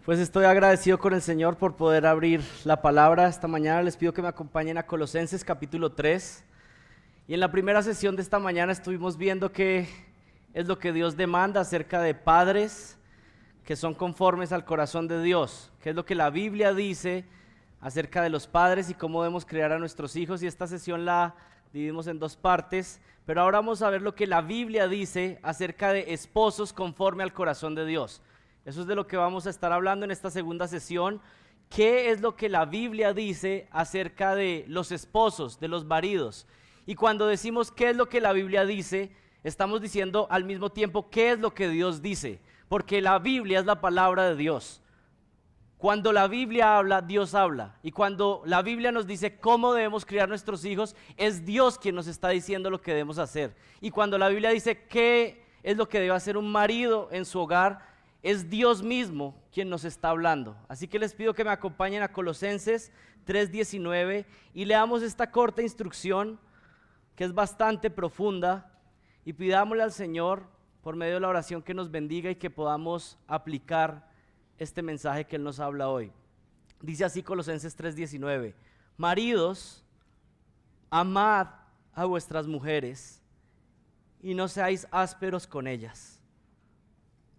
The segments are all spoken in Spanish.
Pues estoy agradecido con el Señor por poder abrir la palabra esta mañana. Les pido que me acompañen a Colosenses capítulo 3. Y en la primera sesión de esta mañana estuvimos viendo qué es lo que Dios demanda acerca de padres que son conformes al corazón de Dios. Qué es lo que la Biblia dice acerca de los padres y cómo debemos criar a nuestros hijos. Y esta sesión la dividimos en dos partes. Pero ahora vamos a ver lo que la Biblia dice acerca de esposos conforme al corazón de Dios. Eso es de lo que vamos a estar hablando en esta segunda sesión. ¿Qué es lo que la Biblia dice acerca de los esposos, de los maridos? Y cuando decimos qué es lo que la Biblia dice, estamos diciendo al mismo tiempo qué es lo que Dios dice, porque la Biblia es la palabra de Dios. Cuando la Biblia habla, Dios habla. Y cuando la Biblia nos dice cómo debemos criar nuestros hijos, es Dios quien nos está diciendo lo que debemos hacer. Y cuando la Biblia dice qué es lo que debe hacer un marido en su hogar, es Dios mismo quien nos está hablando. Así que les pido que me acompañen a Colosenses 3:19 y leamos esta corta instrucción que es bastante profunda y pidámosle al Señor por medio de la oración que nos bendiga y que podamos aplicar este mensaje que Él nos habla hoy. Dice así Colosenses 3:19: Maridos, amad a vuestras mujeres y no seáis ásperos con ellas.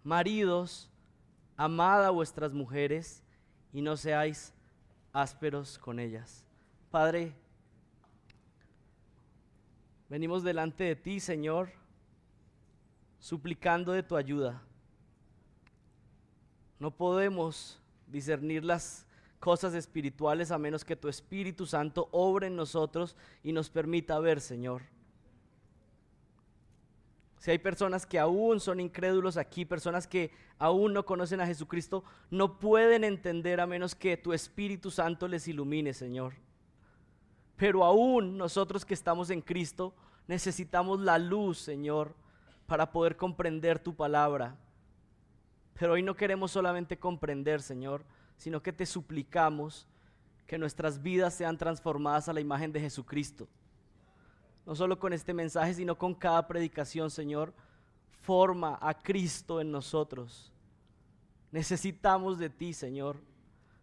Maridos, amad a vuestras mujeres y no seáis ásperos con ellas. Padre, venimos delante de ti, Señor, suplicando de tu ayuda. No podemos discernir las cosas espirituales a menos que tu Espíritu Santo obre en nosotros y nos permita ver, Señor. Si hay personas que aún son incrédulos aquí, personas que aún no conocen a Jesucristo, no pueden entender a menos que tu Espíritu Santo les ilumine, Señor. Pero aún nosotros que estamos en Cristo necesitamos la luz, Señor, para poder comprender tu palabra. Pero hoy no queremos solamente comprender, Señor, sino que te suplicamos que nuestras vidas sean transformadas a la imagen de Jesucristo. No solo con este mensaje, sino con cada predicación, Señor, forma a Cristo en nosotros. Necesitamos de ti, Señor.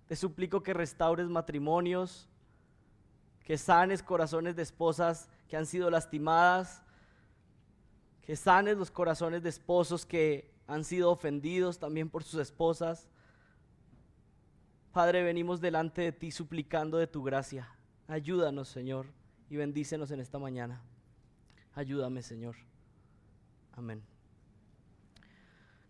Te suplico que restaures matrimonios, que sanes corazones de esposas que han sido lastimadas, que sanes los corazones de esposos que han sido ofendidos también por sus esposas. Padre, venimos delante de ti suplicando de tu gracia. Ayúdanos, Señor, y bendícenos en esta mañana. Ayúdame, Señor. Amén.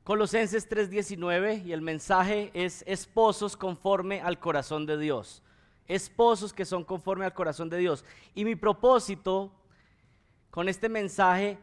Colosenses 3:19 y el mensaje es esposos conforme al corazón de Dios. Esposos que son conforme al corazón de Dios. Y mi propósito con este mensaje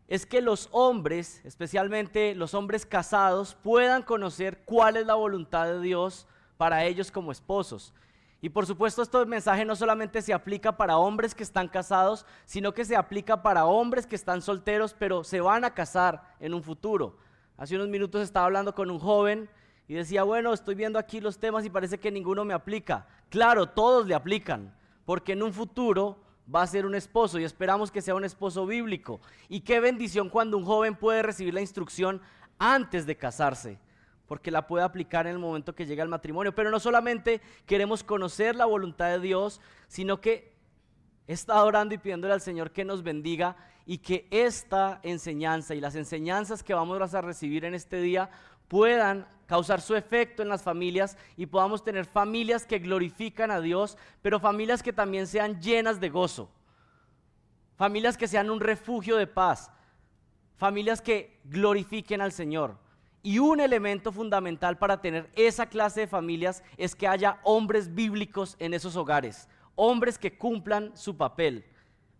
es que los hombres, especialmente los hombres casados, puedan conocer cuál es la voluntad de Dios para ellos como esposos. Y por supuesto este mensaje no solamente se aplica para hombres que están casados, sino que se aplica para hombres que están solteros, pero se van a casar en un futuro. Hace unos minutos estaba hablando con un joven y decía, bueno, estoy viendo aquí los temas y parece que ninguno me aplica. Claro, todos le aplican, porque en un futuro va a ser un esposo y esperamos que sea un esposo bíblico. Y qué bendición cuando un joven puede recibir la instrucción antes de casarse, porque la puede aplicar en el momento que llega al matrimonio. Pero no solamente queremos conocer la voluntad de Dios, sino que he estado orando y pidiéndole al Señor que nos bendiga y que esta enseñanza y las enseñanzas que vamos a recibir en este día puedan causar su efecto en las familias y podamos tener familias que glorifican a Dios, pero familias que también sean llenas de gozo, familias que sean un refugio de paz, familias que glorifiquen al Señor. Y un elemento fundamental para tener esa clase de familias es que haya hombres bíblicos en esos hogares, hombres que cumplan su papel.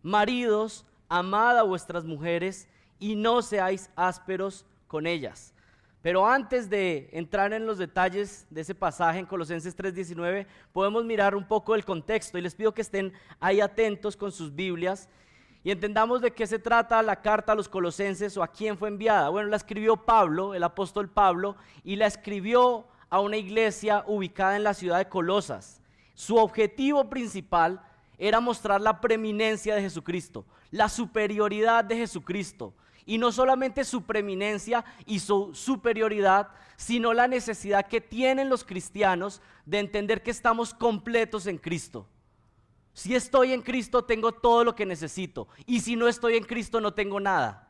Maridos, amad a vuestras mujeres y no seáis ásperos con ellas. Pero antes de entrar en los detalles de ese pasaje en Colosenses 3:19, podemos mirar un poco el contexto y les pido que estén ahí atentos con sus Biblias y entendamos de qué se trata la carta a los Colosenses o a quién fue enviada. Bueno, la escribió Pablo, el apóstol Pablo, y la escribió a una iglesia ubicada en la ciudad de Colosas. Su objetivo principal era mostrar la preeminencia de Jesucristo, la superioridad de Jesucristo Y no solamente su preeminencia y su superioridad, sino la necesidad que tienen los cristianos de entender que estamos completos en Cristo. Si estoy en Cristo, tengo todo lo que necesito. Y si no estoy en Cristo, no tengo nada.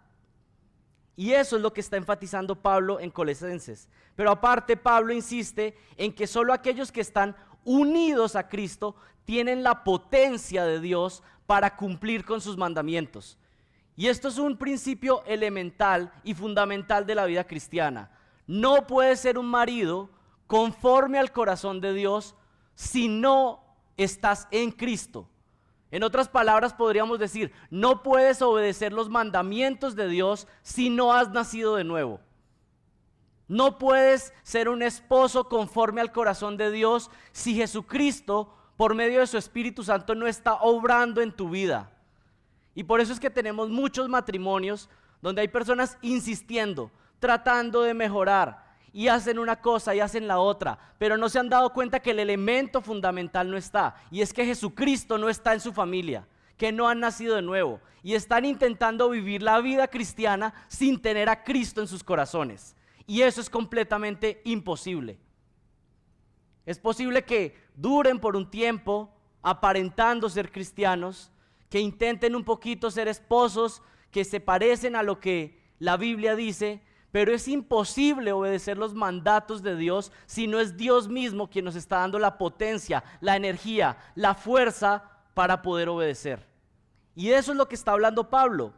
Y eso es lo que está enfatizando Pablo en Colosenses. Pero aparte, Pablo insiste en que solo aquellos que están unidos a Cristo tienen la potencia de Dios para cumplir con sus mandamientos. Y esto es un principio elemental y fundamental de la vida cristiana. No puedes ser un marido conforme al corazón de Dios si no estás en Cristo. En otras palabras podríamos decir, no puedes obedecer los mandamientos de Dios si no has nacido de nuevo. No puedes ser un esposo conforme al corazón de Dios si Jesucristo, por medio de su Espíritu Santo, no está obrando en tu vida. Y por eso es que tenemos muchos matrimonios donde hay personas insistiendo, tratando de mejorar, y hacen una cosa y hacen la otra, pero no se han dado cuenta que el elemento fundamental no está, y es que Jesucristo no está en su familia, que no han nacido de nuevo, y están intentando vivir la vida cristiana sin tener a Cristo en sus corazones, y eso es completamente imposible. Es posible que duren por un tiempo aparentando ser cristianos, que intenten un poquito ser esposos que se parecen a lo que la Biblia dice, pero es imposible obedecer los mandatos de Dios si no es Dios mismo quien nos está dando la potencia, la energía, la fuerza para poder obedecer. Y eso es lo que está hablando Pablo.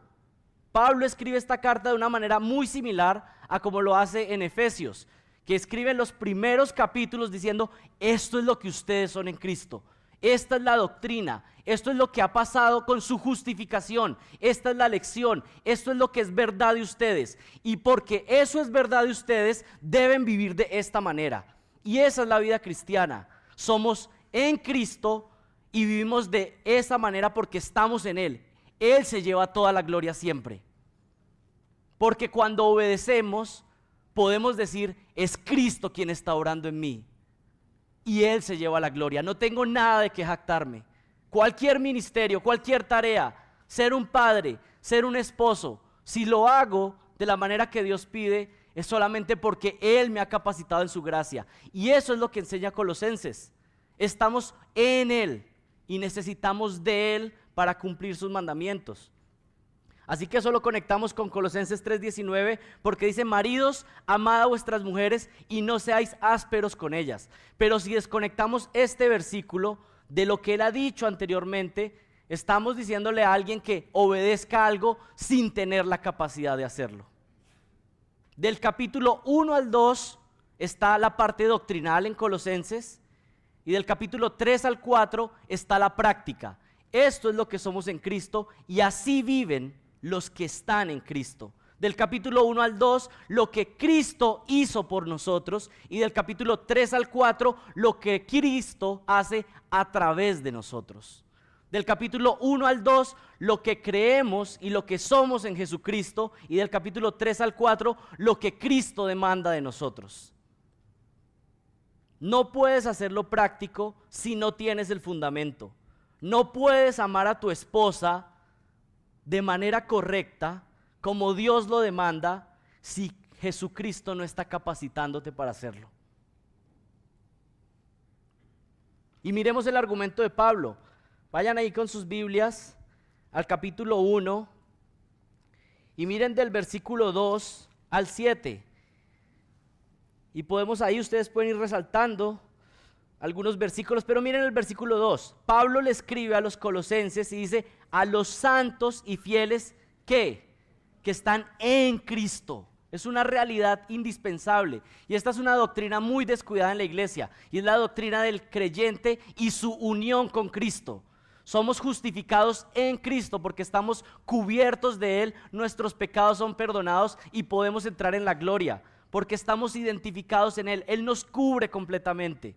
Pablo escribe esta carta de una manera muy similar a como lo hace en Efesios, que escribe en los primeros capítulos diciendo, esto es lo que ustedes son en Cristo. Esta es la doctrina, esto es lo que ha pasado con su justificación, esta es la lección, esto es lo que es verdad de ustedes. Y porque eso es verdad de ustedes, deben vivir de esta manera. Y esa es la vida cristiana. Somos en Cristo y vivimos de esa manera porque estamos en Él. Él se lleva toda la gloria siempre. Porque cuando obedecemos, podemos decir, es Cristo quien está obrando en mí. Y Él se lleva la gloria. No tengo nada de que jactarme. Cualquier ministerio, cualquier tarea, ser un padre, ser un esposo, si lo hago de la manera que Dios pide, es solamente porque Él me ha capacitado en su gracia. Y eso es lo que enseña Colosenses. Estamos en Él y necesitamos de Él para cumplir sus mandamientos. Así que eso lo conectamos con Colosenses 3:19, porque dice, maridos, amad a vuestras mujeres y no seáis ásperos con ellas. Pero si desconectamos este versículo de lo que él ha dicho anteriormente, estamos diciéndole a alguien que obedezca algo sin tener la capacidad de hacerlo. Del capítulo 1 al 2 está la parte doctrinal en Colosenses, y del capítulo 3 al 4 está la práctica. Esto es lo que somos en Cristo y así viven los que están en Cristo. Del capítulo 1 al 2, lo que Cristo hizo por nosotros, y del capítulo 3 al 4, lo que Cristo hace a través de nosotros. Del capítulo 1 al 2, lo que creemos y lo que somos en Jesucristo, y del capítulo 3 al 4, lo que Cristo demanda de nosotros. No puedes hacerlo práctico si no tienes el fundamento. No puedes amar a tu esposa de manera correcta, como Dios lo demanda, si Jesucristo no está capacitándote para hacerlo. Y miremos el argumento de Pablo. Vayan ahí con sus Biblias al capítulo 1 y miren del versículo 2 al 7. Y podemos ahí, ustedes pueden ir resaltando algunos versículos, pero miren el versículo 2. Pablo le escribe a los colosenses y dice, a los santos y fieles que están en Cristo. Es una realidad indispensable. Y esta es una doctrina muy descuidada en la iglesia. Y es la doctrina del creyente y su unión con Cristo. Somos justificados en Cristo porque estamos cubiertos de Él. Nuestros pecados son perdonados y podemos entrar en la gloria. Porque estamos identificados en Él. Él nos cubre completamente.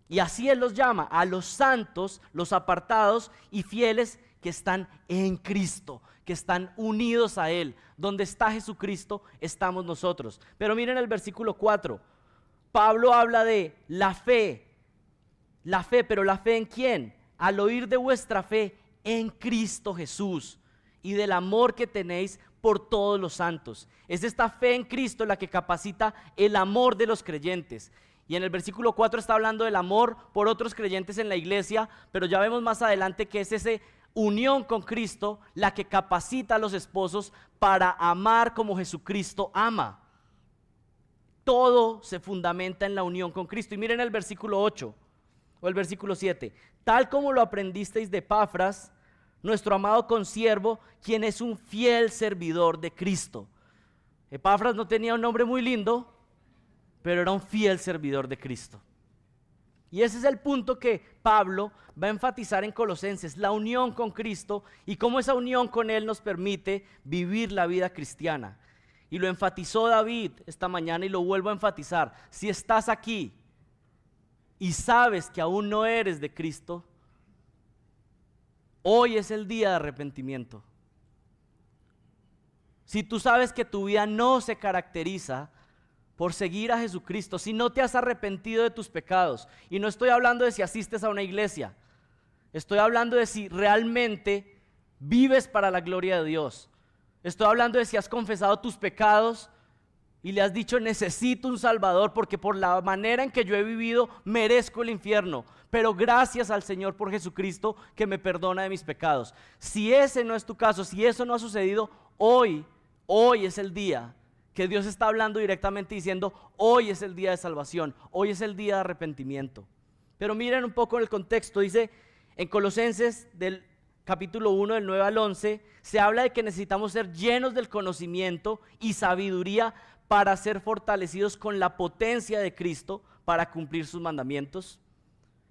Y así Él los llama, a los santos, los apartados y fieles que están en Cristo, que están unidos a Él. Donde está Jesucristo, estamos nosotros. Pero miren el versículo 4. Pablo habla de la fe, pero ¿la fe en quién? Al oír de vuestra fe en Cristo Jesús y del amor que tenéis por todos los santos. Es esta fe en Cristo la que capacita el amor de los creyentes. Y en el versículo 4 está hablando del amor por otros creyentes en la iglesia, pero ya vemos más adelante que es esa unión con Cristo la que capacita a los esposos para amar como Jesucristo ama. Todo se fundamenta en la unión con Cristo. Y miren el versículo 8 o el versículo 7. Tal como lo aprendisteis de Epafras, nuestro amado consiervo, quien es un fiel servidor de Cristo. Epafras no tenía un nombre muy lindo, pero era un fiel servidor de Cristo. Y ese es el punto que Pablo va a enfatizar en Colosenses, la unión con Cristo y cómo esa unión con Él nos permite vivir la vida cristiana. Y lo enfatizó David esta mañana y lo vuelvo a enfatizar. Si estás aquí y sabes que aún no eres de Cristo, hoy es el día de arrepentimiento. Si tú sabes que tu vida no se caracteriza por seguir a Jesucristo, si no te has arrepentido de tus pecados, y no estoy hablando de si asistes a una iglesia, estoy hablando de si realmente vives para la gloria de Dios. Estoy hablando de si has confesado tus pecados y le has dicho necesito un Salvador porque por la manera en que yo he vivido merezco el infierno, pero gracias al Señor por Jesucristo que me perdona de mis pecados. Si ese no es tu caso, si eso no ha sucedido, hoy es el día que Dios está hablando directamente diciendo, hoy es el día de salvación, hoy es el día de arrepentimiento. Pero miren un poco el contexto, dice en Colosenses del capítulo 1 del 9 al 11, se habla de que necesitamos ser llenos del conocimiento y sabiduría para ser fortalecidos con la potencia de Cristo para cumplir sus mandamientos.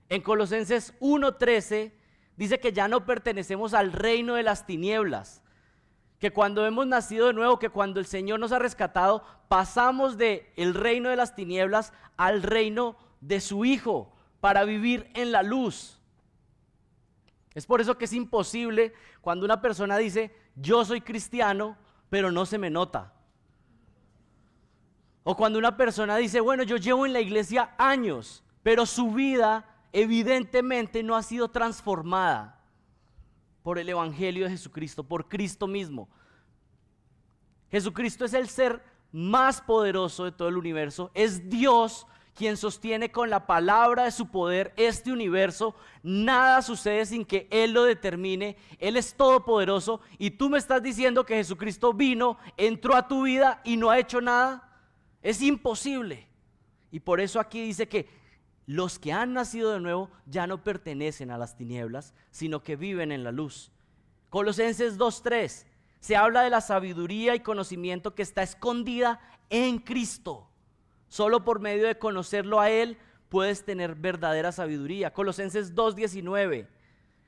En Colosenses 1:13 dice que ya no pertenecemos al reino de las tinieblas, que cuando hemos nacido de nuevo, que cuando el Señor nos ha rescatado, pasamos del reino de las tinieblas al reino de su Hijo para vivir en la luz. Es por eso que es imposible cuando una persona dice, yo soy cristiano, pero no se me nota. O cuando una persona dice, bueno, yo llevo en la iglesia años, pero su vida evidentemente no ha sido transformada por el Evangelio de Jesucristo, por Cristo mismo. Jesucristo es el ser más poderoso de todo el universo, es Dios quien sostiene con la palabra de su poder este universo. Nada sucede sin que Él lo determine. Él es todopoderoso y tú me estás diciendo que Jesucristo vino, entró a tu vida y no ha hecho nada. Es imposible. Y por eso aquí dice que los que han nacido de nuevo ya no pertenecen a las tinieblas, sino que viven en la luz. Colosenses 2:3 se habla de la sabiduría y conocimiento que está escondida en Cristo. Solo por medio de conocerlo a Él puedes tener verdadera sabiduría. Colosenses 2:19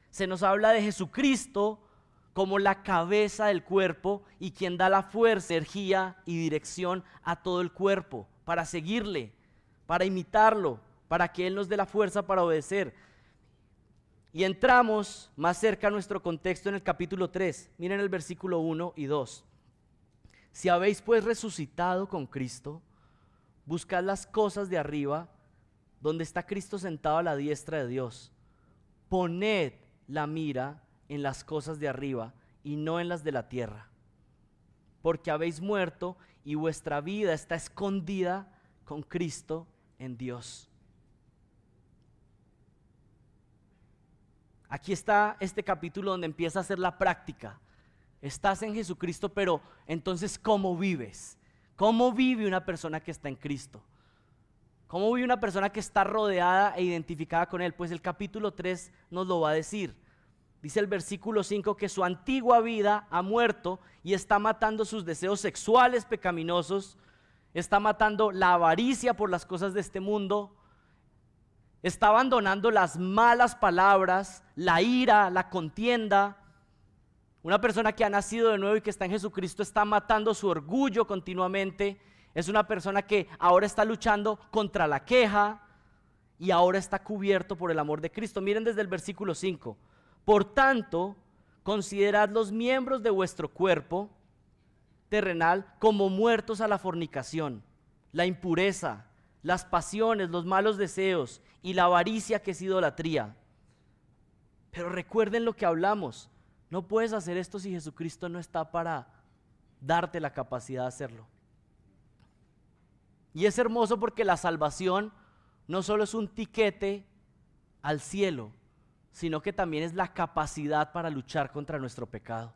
se nos habla de Jesucristo como la cabeza del cuerpo y quien da la fuerza, energía y dirección a todo el cuerpo para seguirle, para imitarlo, para que Él nos dé la fuerza para obedecer. Y entramos más cerca a nuestro contexto en el capítulo 3. Miren el versículo 1 y 2. Si habéis pues resucitado con Cristo, buscad las cosas de arriba, donde está Cristo sentado a la diestra de Dios. Poned la mira en las cosas de arriba y no en las de la tierra, porque habéis muerto y vuestra vida está escondida con Cristo en Dios. Aquí está este capítulo donde empieza a ser la práctica. Estás en Jesucristo, pero entonces ¿cómo vives? ¿Cómo vive una persona que está en Cristo? ¿Cómo vive una persona que está rodeada e identificada con Él? Pues el capítulo 3 nos lo va a decir. Dice el versículo 5 que su antigua vida ha muerto y está matando sus deseos sexuales pecaminosos, está matando la avaricia por las cosas de este mundo, está abandonando las malas palabras, la ira, la contienda. Una persona que ha nacido de nuevo y que está en Jesucristo está matando su orgullo continuamente. Es una persona que ahora está luchando contra la queja y ahora está cubierto por el amor de Cristo. Miren desde el versículo 5. Por tanto, considerad los miembros de vuestro cuerpo terrenal como muertos a la fornicación, la impureza, las pasiones, los malos deseos y la avaricia que es idolatría. Pero recuerden lo que hablamos. No puedes hacer esto si Jesucristo no está para darte la capacidad de hacerlo. Y es hermoso porque la salvación no solo es un tiquete al cielo, sino que también es la capacidad para luchar contra nuestro pecado.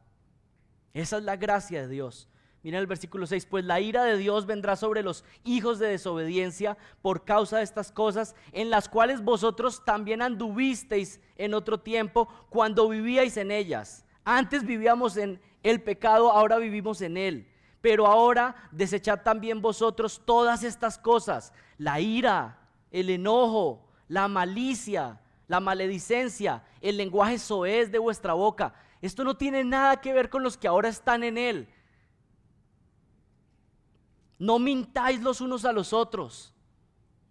Esa es la gracia de Dios. Miren el versículo 6, pues la ira de Dios vendrá sobre los hijos de desobediencia por causa de estas cosas, en las cuales vosotros también anduvisteis en otro tiempo cuando vivíais en ellas. Antes vivíamos en el pecado, ahora vivimos en él. Pero ahora desechad también vosotros todas estas cosas: la ira, el enojo, la malicia, la maledicencia, el lenguaje soez de vuestra boca. Esto no tiene nada que ver con los que ahora están en él. No mintáis los unos a los otros.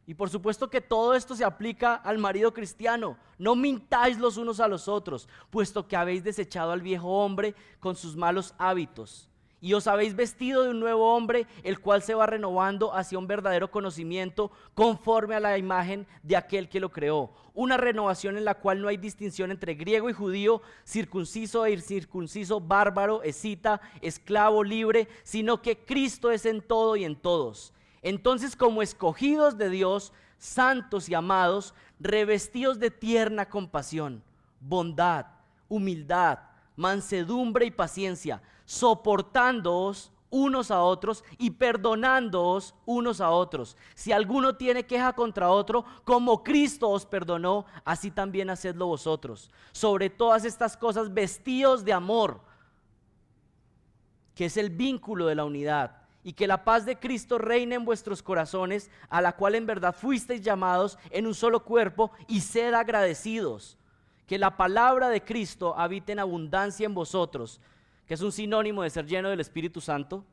Y por supuesto que todo esto se aplica al marido cristiano. No mintáis los unos a los otros, puesto que habéis desechado al viejo hombre con sus malos hábitos, y os habéis vestido de un nuevo hombre, el cual se va renovando hacia un verdadero conocimiento conforme a la imagen de aquel que lo creó. Una renovación en la cual no hay distinción entre griego y judío, circunciso e incircunciso, bárbaro, escita, esclavo, libre, sino que Cristo es en todo y en todos. Entonces, como escogidos de Dios, santos y amados, revestidos de tierna compasión, bondad, humildad, mansedumbre y paciencia, soportándoos unos a otros y perdonándoos unos a otros. Si alguno tiene queja contra otro, como Cristo os perdonó, así también hacedlo vosotros. Sobre todas estas cosas, vestíos de amor, que es el vínculo de la unidad, y que la paz de Cristo reine en vuestros corazones, a la cual en verdad fuisteis llamados en un solo cuerpo, y sed agradecidos. Que la palabra de Cristo habite en abundancia en vosotros, que es un sinónimo de ser lleno del Espíritu Santo,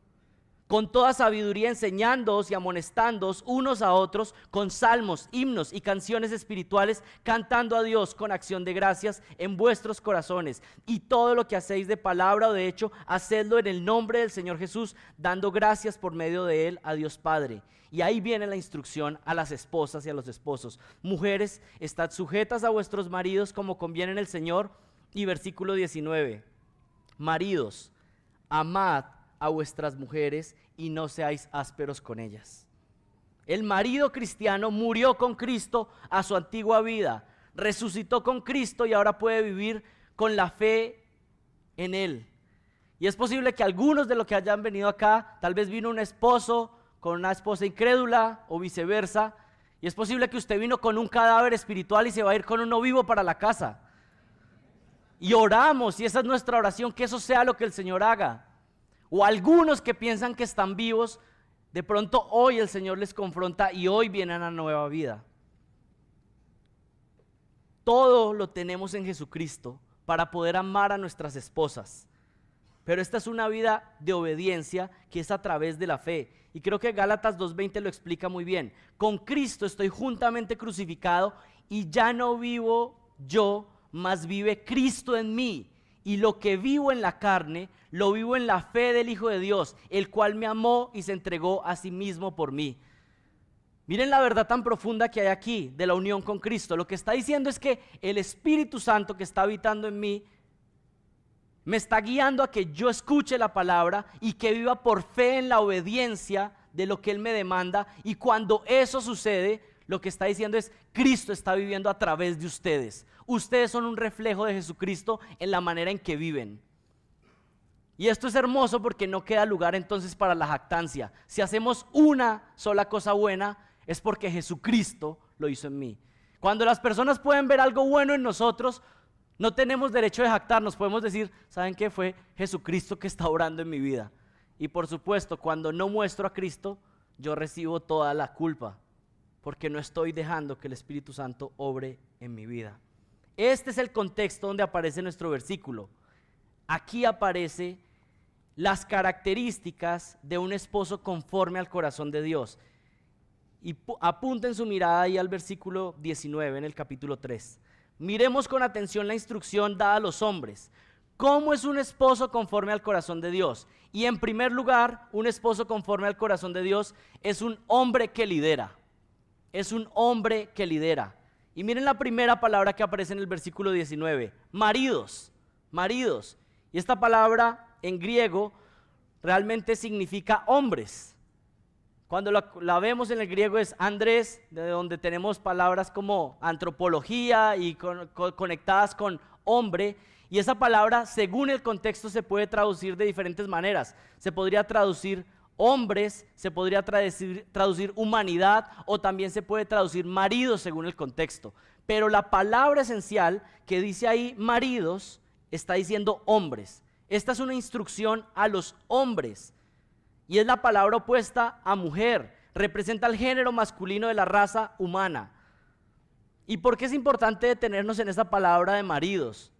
con toda sabiduría enseñándoos y amonestándoos unos a otros con salmos, himnos y canciones espirituales, cantando a Dios con acción de gracias en vuestros corazones. Y todo lo que hacéis de palabra o de hecho, hacedlo en el nombre del Señor Jesús, dando gracias por medio de él a Dios Padre. Y ahí viene la instrucción a las esposas y a los esposos. Mujeres, estad sujetas a vuestros maridos como conviene en el Señor. Y versículo 19, maridos, amad a vuestras mujeres y no seáis ásperos con ellas. El marido cristiano murió con Cristo a su antigua vida, resucitó con Cristo y ahora puede vivir con la fe en él. Y es posible que algunos de los que hayan venido acá, tal vez vino un esposo con una esposa incrédula o viceversa, y es posible que usted vino con un cadáver espiritual y se va a ir con uno vivo para la casa. Y oramos, y esa es nuestra oración, que eso sea lo que el Señor haga. O algunos que piensan que están vivos, de pronto hoy el Señor les confronta y hoy vienen a nueva vida. Todo lo tenemos en Jesucristo para poder amar a nuestras esposas. Pero esta es una vida de obediencia que es a través de la fe. Y creo que Gálatas 2:20 lo explica muy bien. Con Cristo estoy juntamente crucificado y ya no vivo yo, mas vive Cristo en mí. Y lo que vivo en la carne, lo vivo en la fe del Hijo de Dios, el cual me amó y se entregó a sí mismo por mí. Miren la verdad tan profunda que hay aquí de la unión con Cristo. Lo que está diciendo es que el Espíritu Santo que está habitando en mí me está guiando a que yo escuche la palabra y que viva por fe en la obediencia de lo que Él me demanda. Y cuando eso sucede, lo que está diciendo es: Cristo está viviendo a través de ustedes. Ustedes son un reflejo de Jesucristo en la manera en que viven. Y esto es hermoso porque no queda lugar entonces para la jactancia. Si hacemos una sola cosa buena, es porque Jesucristo lo hizo en mí. Cuando las personas pueden ver algo bueno en nosotros, no tenemos derecho de jactarnos. Podemos decir: ¿saben qué? Fue Jesucristo que está obrando en mi vida. Y por supuesto, cuando no muestro a Cristo, yo recibo toda la culpa, porque no estoy dejando que el Espíritu Santo obre en mi vida. Este es el contexto donde aparece nuestro versículo. Aquí aparece las características de un esposo conforme al corazón de Dios. Y apunten su mirada ahí al versículo 19 en el capítulo 3. Miremos con atención la instrucción dada a los hombres. ¿Cómo es un esposo conforme al corazón de Dios? Y en primer lugar, un esposo conforme al corazón de Dios es un hombre que lidera. Es un hombre que lidera. Y miren la primera palabra que aparece en el versículo 19. Maridos, maridos. Y esta palabra en griego realmente significa hombres. Cuando la vemos en el griego es andrés, de donde tenemos palabras como antropología y conectadas con hombre. Y esa palabra, según el contexto, se puede traducir de diferentes maneras. Se podría traducir hombres, se podría traducir humanidad, o también se puede traducir maridos según el contexto. Pero la palabra esencial que dice ahí maridos está diciendo hombres. Esta es una instrucción a los hombres y es la palabra opuesta a mujer. Representa el género masculino de la raza humana. ¿Y por qué es importante detenernos en esta palabra de maridos?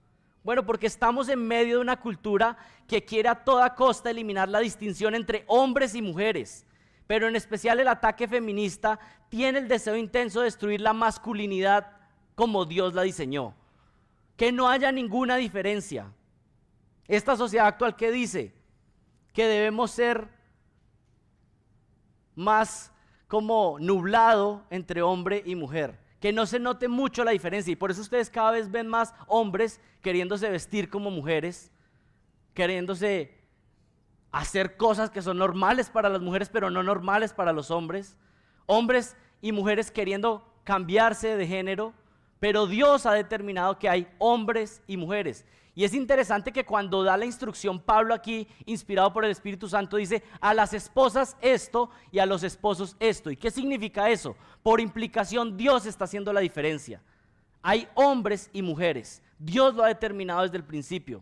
Bueno, porque estamos en medio de una cultura que quiere a toda costa eliminar la distinción entre hombres y mujeres, pero en especial el ataque feminista tiene el deseo intenso de destruir la masculinidad como Dios la diseñó, que no haya ninguna diferencia. Esta sociedad actual que dice que debemos ser más como nublado entre hombre y mujer, que no se note mucho la diferencia, y por eso ustedes cada vez ven más hombres queriéndose vestir como mujeres, queriéndose hacer cosas que son normales para las mujeres pero no normales para los hombres, hombres y mujeres queriendo cambiarse de género, pero Dios ha determinado que hay hombres y mujeres. Y es interesante que cuando da la instrucción Pablo aquí, inspirado por el Espíritu Santo, dice a las esposas esto y a los esposos esto. ¿Y qué significa eso? Por implicación Dios está haciendo la diferencia. Hay hombres y mujeres. Dios lo ha determinado desde el principio.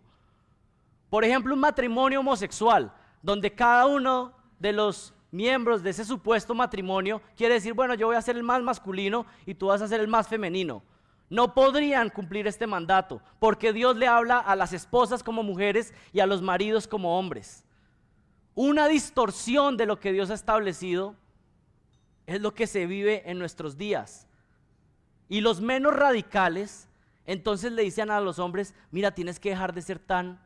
Por ejemplo, un matrimonio homosexual, donde cada uno de los miembros de ese supuesto matrimonio quiere decir, bueno, yo voy a ser el más masculino y tú vas a ser el más femenino. No podrían cumplir este mandato, porque Dios le habla a las esposas como mujeres y a los maridos como hombres. Una distorsión de lo que Dios ha establecido es lo que se vive en nuestros días. Y los menos radicales, entonces le dicen a los hombres, mira, tienes que dejar de ser tan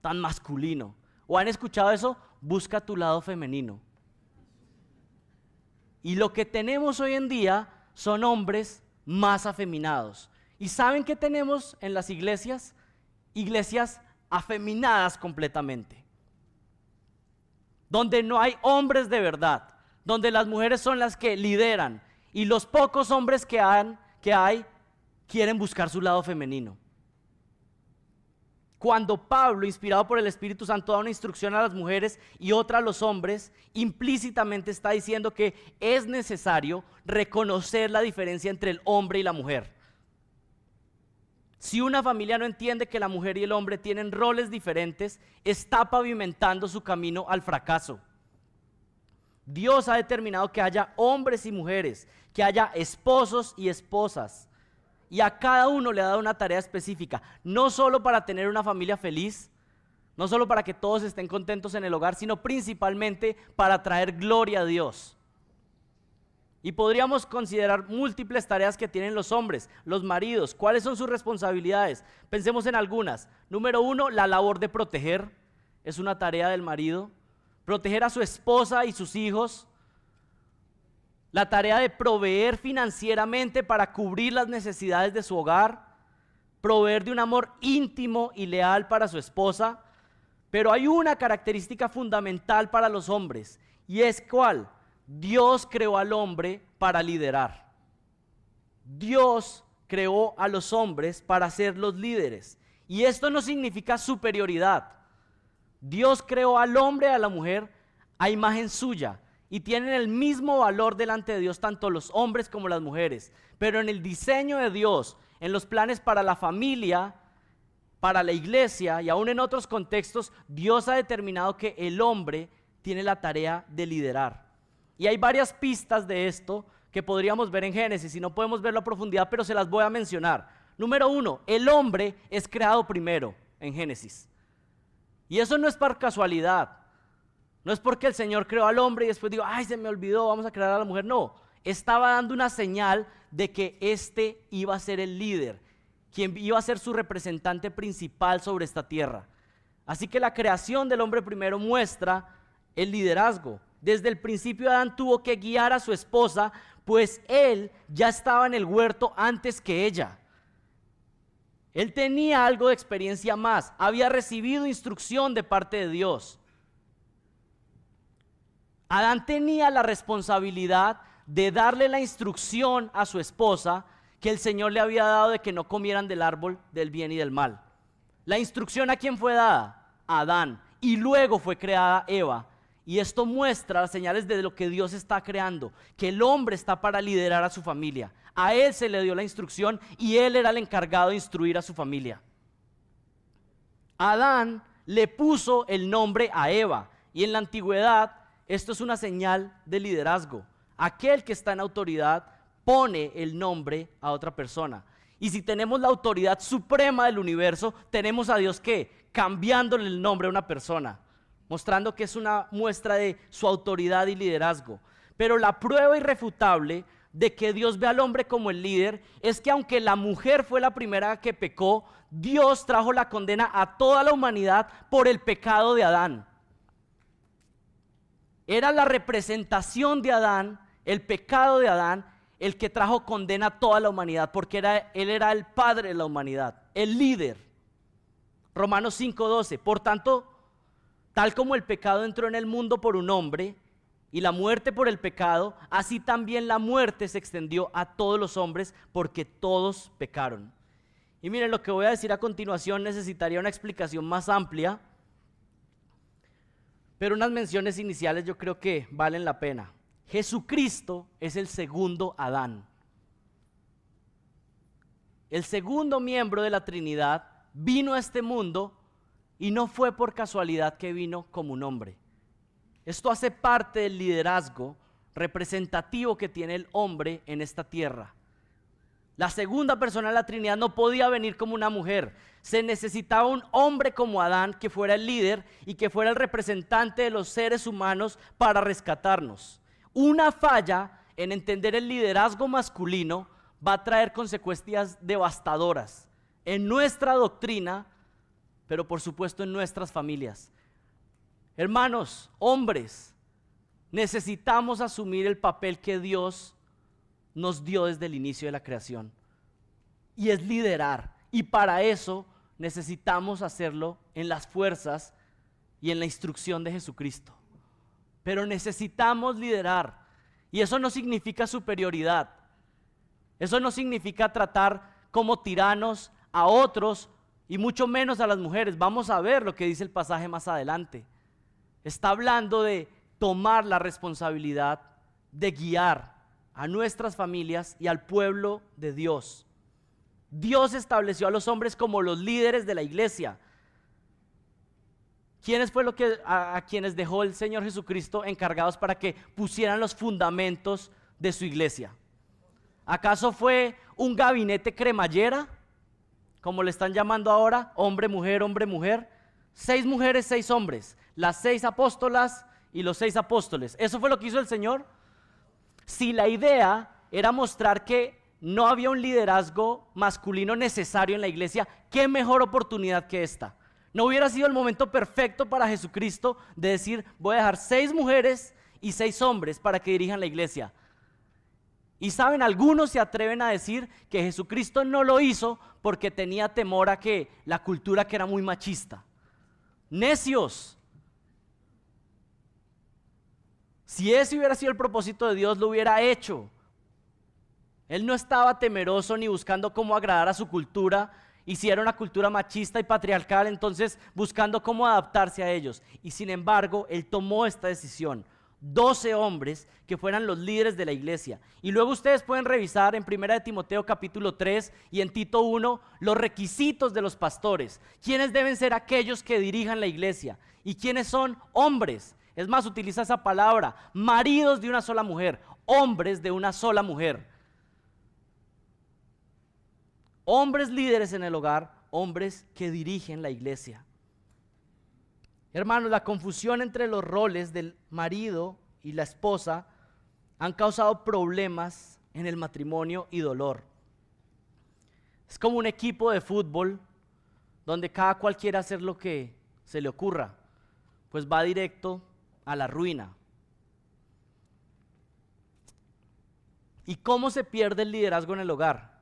masculino. ¿O han escuchado eso? Busca tu lado femenino. Y lo que tenemos hoy en día son hombres más afeminados. ¿Y saben qué tenemos en las iglesias? Iglesias afeminadas completamente, donde no hay hombres de verdad, donde las mujeres son las que lideran y los pocos hombres que hay quieren buscar su lado femenino. Cuando Pablo, inspirado por el Espíritu Santo, da una instrucción a las mujeres y otra a los hombres, implícitamente está diciendo que es necesario reconocer la diferencia entre el hombre y la mujer. Si una familia no entiende que la mujer y el hombre tienen roles diferentes, está pavimentando su camino al fracaso. Dios ha determinado que haya hombres y mujeres, que haya esposos y esposas. Y a cada uno le ha dado una tarea específica, no solo para tener una familia feliz, no solo para que todos estén contentos en el hogar, sino principalmente para traer gloria a Dios. Y podríamos considerar múltiples tareas que tienen los hombres, los maridos. ¿Cuáles son sus responsabilidades? Pensemos en algunas. Número 1, la labor de proteger, es una tarea del marido. Proteger a su esposa y sus hijos. La tarea de proveer financieramente para cubrir las necesidades de su hogar, proveer de un amor íntimo y leal para su esposa. Pero hay una característica fundamental para los hombres, y es ¿cuál? Dios creó al hombre para liderar. Dios creó a los hombres para ser los líderes, y esto no significa superioridad. Dios creó al hombre y a la mujer a imagen suya, y tienen el mismo valor delante de Dios tanto los hombres como las mujeres. Pero en el diseño de Dios, en los planes para la familia, para la iglesia y aún en otros contextos, Dios ha determinado que el hombre tiene la tarea de liderar. Y hay varias pistas de esto que podríamos ver en Génesis, y no podemos verlo a profundidad, pero se las voy a mencionar. Número 1, el hombre es creado primero en Génesis. Y eso no es por casualidad. No es porque el Señor creó al hombre y después digo, ay, se me olvidó, vamos a crear a la mujer. No, estaba dando una señal de que este iba a ser el líder, quien iba a ser su representante principal sobre esta tierra. Así que la creación del hombre primero muestra el liderazgo. Desde el principio Adán tuvo que guiar a su esposa, pues él ya estaba en el huerto antes que ella. Él tenía algo de experiencia más, había recibido instrucción de parte de Dios. Adán tenía la responsabilidad de darle la instrucción a su esposa que el Señor le había dado de que no comieran del árbol del bien y del mal. La instrucción, ¿a quién fue dada? A Adán. Y luego fue creada Eva. Y esto muestra las señales de lo que Dios está creando, que el hombre está para liderar a su familia. A él se le dio la instrucción y él era el encargado de instruir a su familia. Adán le puso el nombre a Eva, y en la antigüedad esto es una señal de liderazgo. Aquel que está en autoridad pone el nombre a otra persona. Y si tenemos la autoridad suprema del universo, tenemos a Dios ¿qué? Cambiándole el nombre a una persona, mostrando que es una muestra de su autoridad y liderazgo. Pero la prueba irrefutable de que Dios ve al hombre como el líder es que aunque la mujer fue la primera que pecó, Dios trajo la condena a toda la humanidad por el pecado de Adán. Era la representación de Adán, el pecado de Adán, el que trajo condena a toda la humanidad, porque él era el padre de la humanidad, el líder. Romanos 5:12, por tanto, tal como el pecado entró en el mundo por un hombre y la muerte por el pecado, así también la muerte se extendió a todos los hombres porque todos pecaron. Y miren, lo que voy a decir a continuación necesitaría una explicación más amplia, pero unas menciones iniciales yo creo que valen la pena. Jesucristo es el segundo Adán. El segundo miembro de la Trinidad vino a este mundo y no fue por casualidad que vino como un hombre. Esto hace parte del liderazgo representativo que tiene el hombre en esta tierra. La segunda persona de la Trinidad no podía venir como una mujer. Se necesitaba un hombre como Adán que fuera el líder y que fuera el representante de los seres humanos para rescatarnos. Una falla en entender el liderazgo masculino va a traer consecuencias devastadoras en nuestra doctrina, pero por supuesto en nuestras familias. Hermanos, hombres, necesitamos asumir el papel que Dios nos dio desde el inicio de la creación, y es liderar, y para eso necesitamos hacerlo en las fuerzas y en la instrucción de Jesucristo. Pero necesitamos liderar, y eso no significa superioridad, eso no significa tratar como tiranos a otros y mucho menos a las mujeres. Vamos a ver lo que dice el pasaje más adelante. Está hablando de tomar la responsabilidad de guiar a nuestras familias y al pueblo de Dios. Dios estableció a los hombres como los líderes de la iglesia. ¿Quiénes fue a quienes dejó el Señor Jesucristo encargados para que pusieran los fundamentos de su iglesia? ¿Acaso fue un gabinete cremallera, como le están llamando ahora, hombre, mujer, hombre, mujer? 6 mujeres, 6 hombres, las 6 apóstolas y los 6 apóstoles. ¿Eso fue lo que hizo el Señor? Si la idea era mostrar que no había un liderazgo masculino necesario en la iglesia, ¿qué mejor oportunidad que esta? ¿No hubiera sido el momento perfecto para Jesucristo de decir, voy a dejar 6 mujeres y 6 hombres para que dirijan la iglesia? Y saben, algunos se atreven a decir que Jesucristo no lo hizo porque tenía temor a que la cultura que era muy machista. ¡Necios! Si ese hubiera sido el propósito de Dios, lo hubiera hecho. Él no estaba temeroso ni buscando cómo agradar a su cultura, y si era una cultura machista y patriarcal, entonces buscando cómo adaptarse a ellos. Y sin embargo, Él tomó esta decisión. 12 hombres que fueran los líderes de la iglesia. Y luego ustedes pueden revisar en 1 de Timoteo capítulo 3 y en Tito 1 los requisitos de los pastores. ¿Quiénes deben ser aquellos que dirijan la iglesia? ¿Y quiénes son? Hombres. Es más, utiliza esa palabra, maridos de una sola mujer, hombres de una sola mujer. Hombres líderes en el hogar, hombres que dirigen la iglesia. Hermanos, la confusión entre los roles del marido y la esposa han causado problemas en el matrimonio y dolor. Es como un equipo de fútbol donde cada cual quiere hacer lo que se le ocurra, pues va directo a la ruina. ¿Y cómo se pierde el liderazgo en el hogar?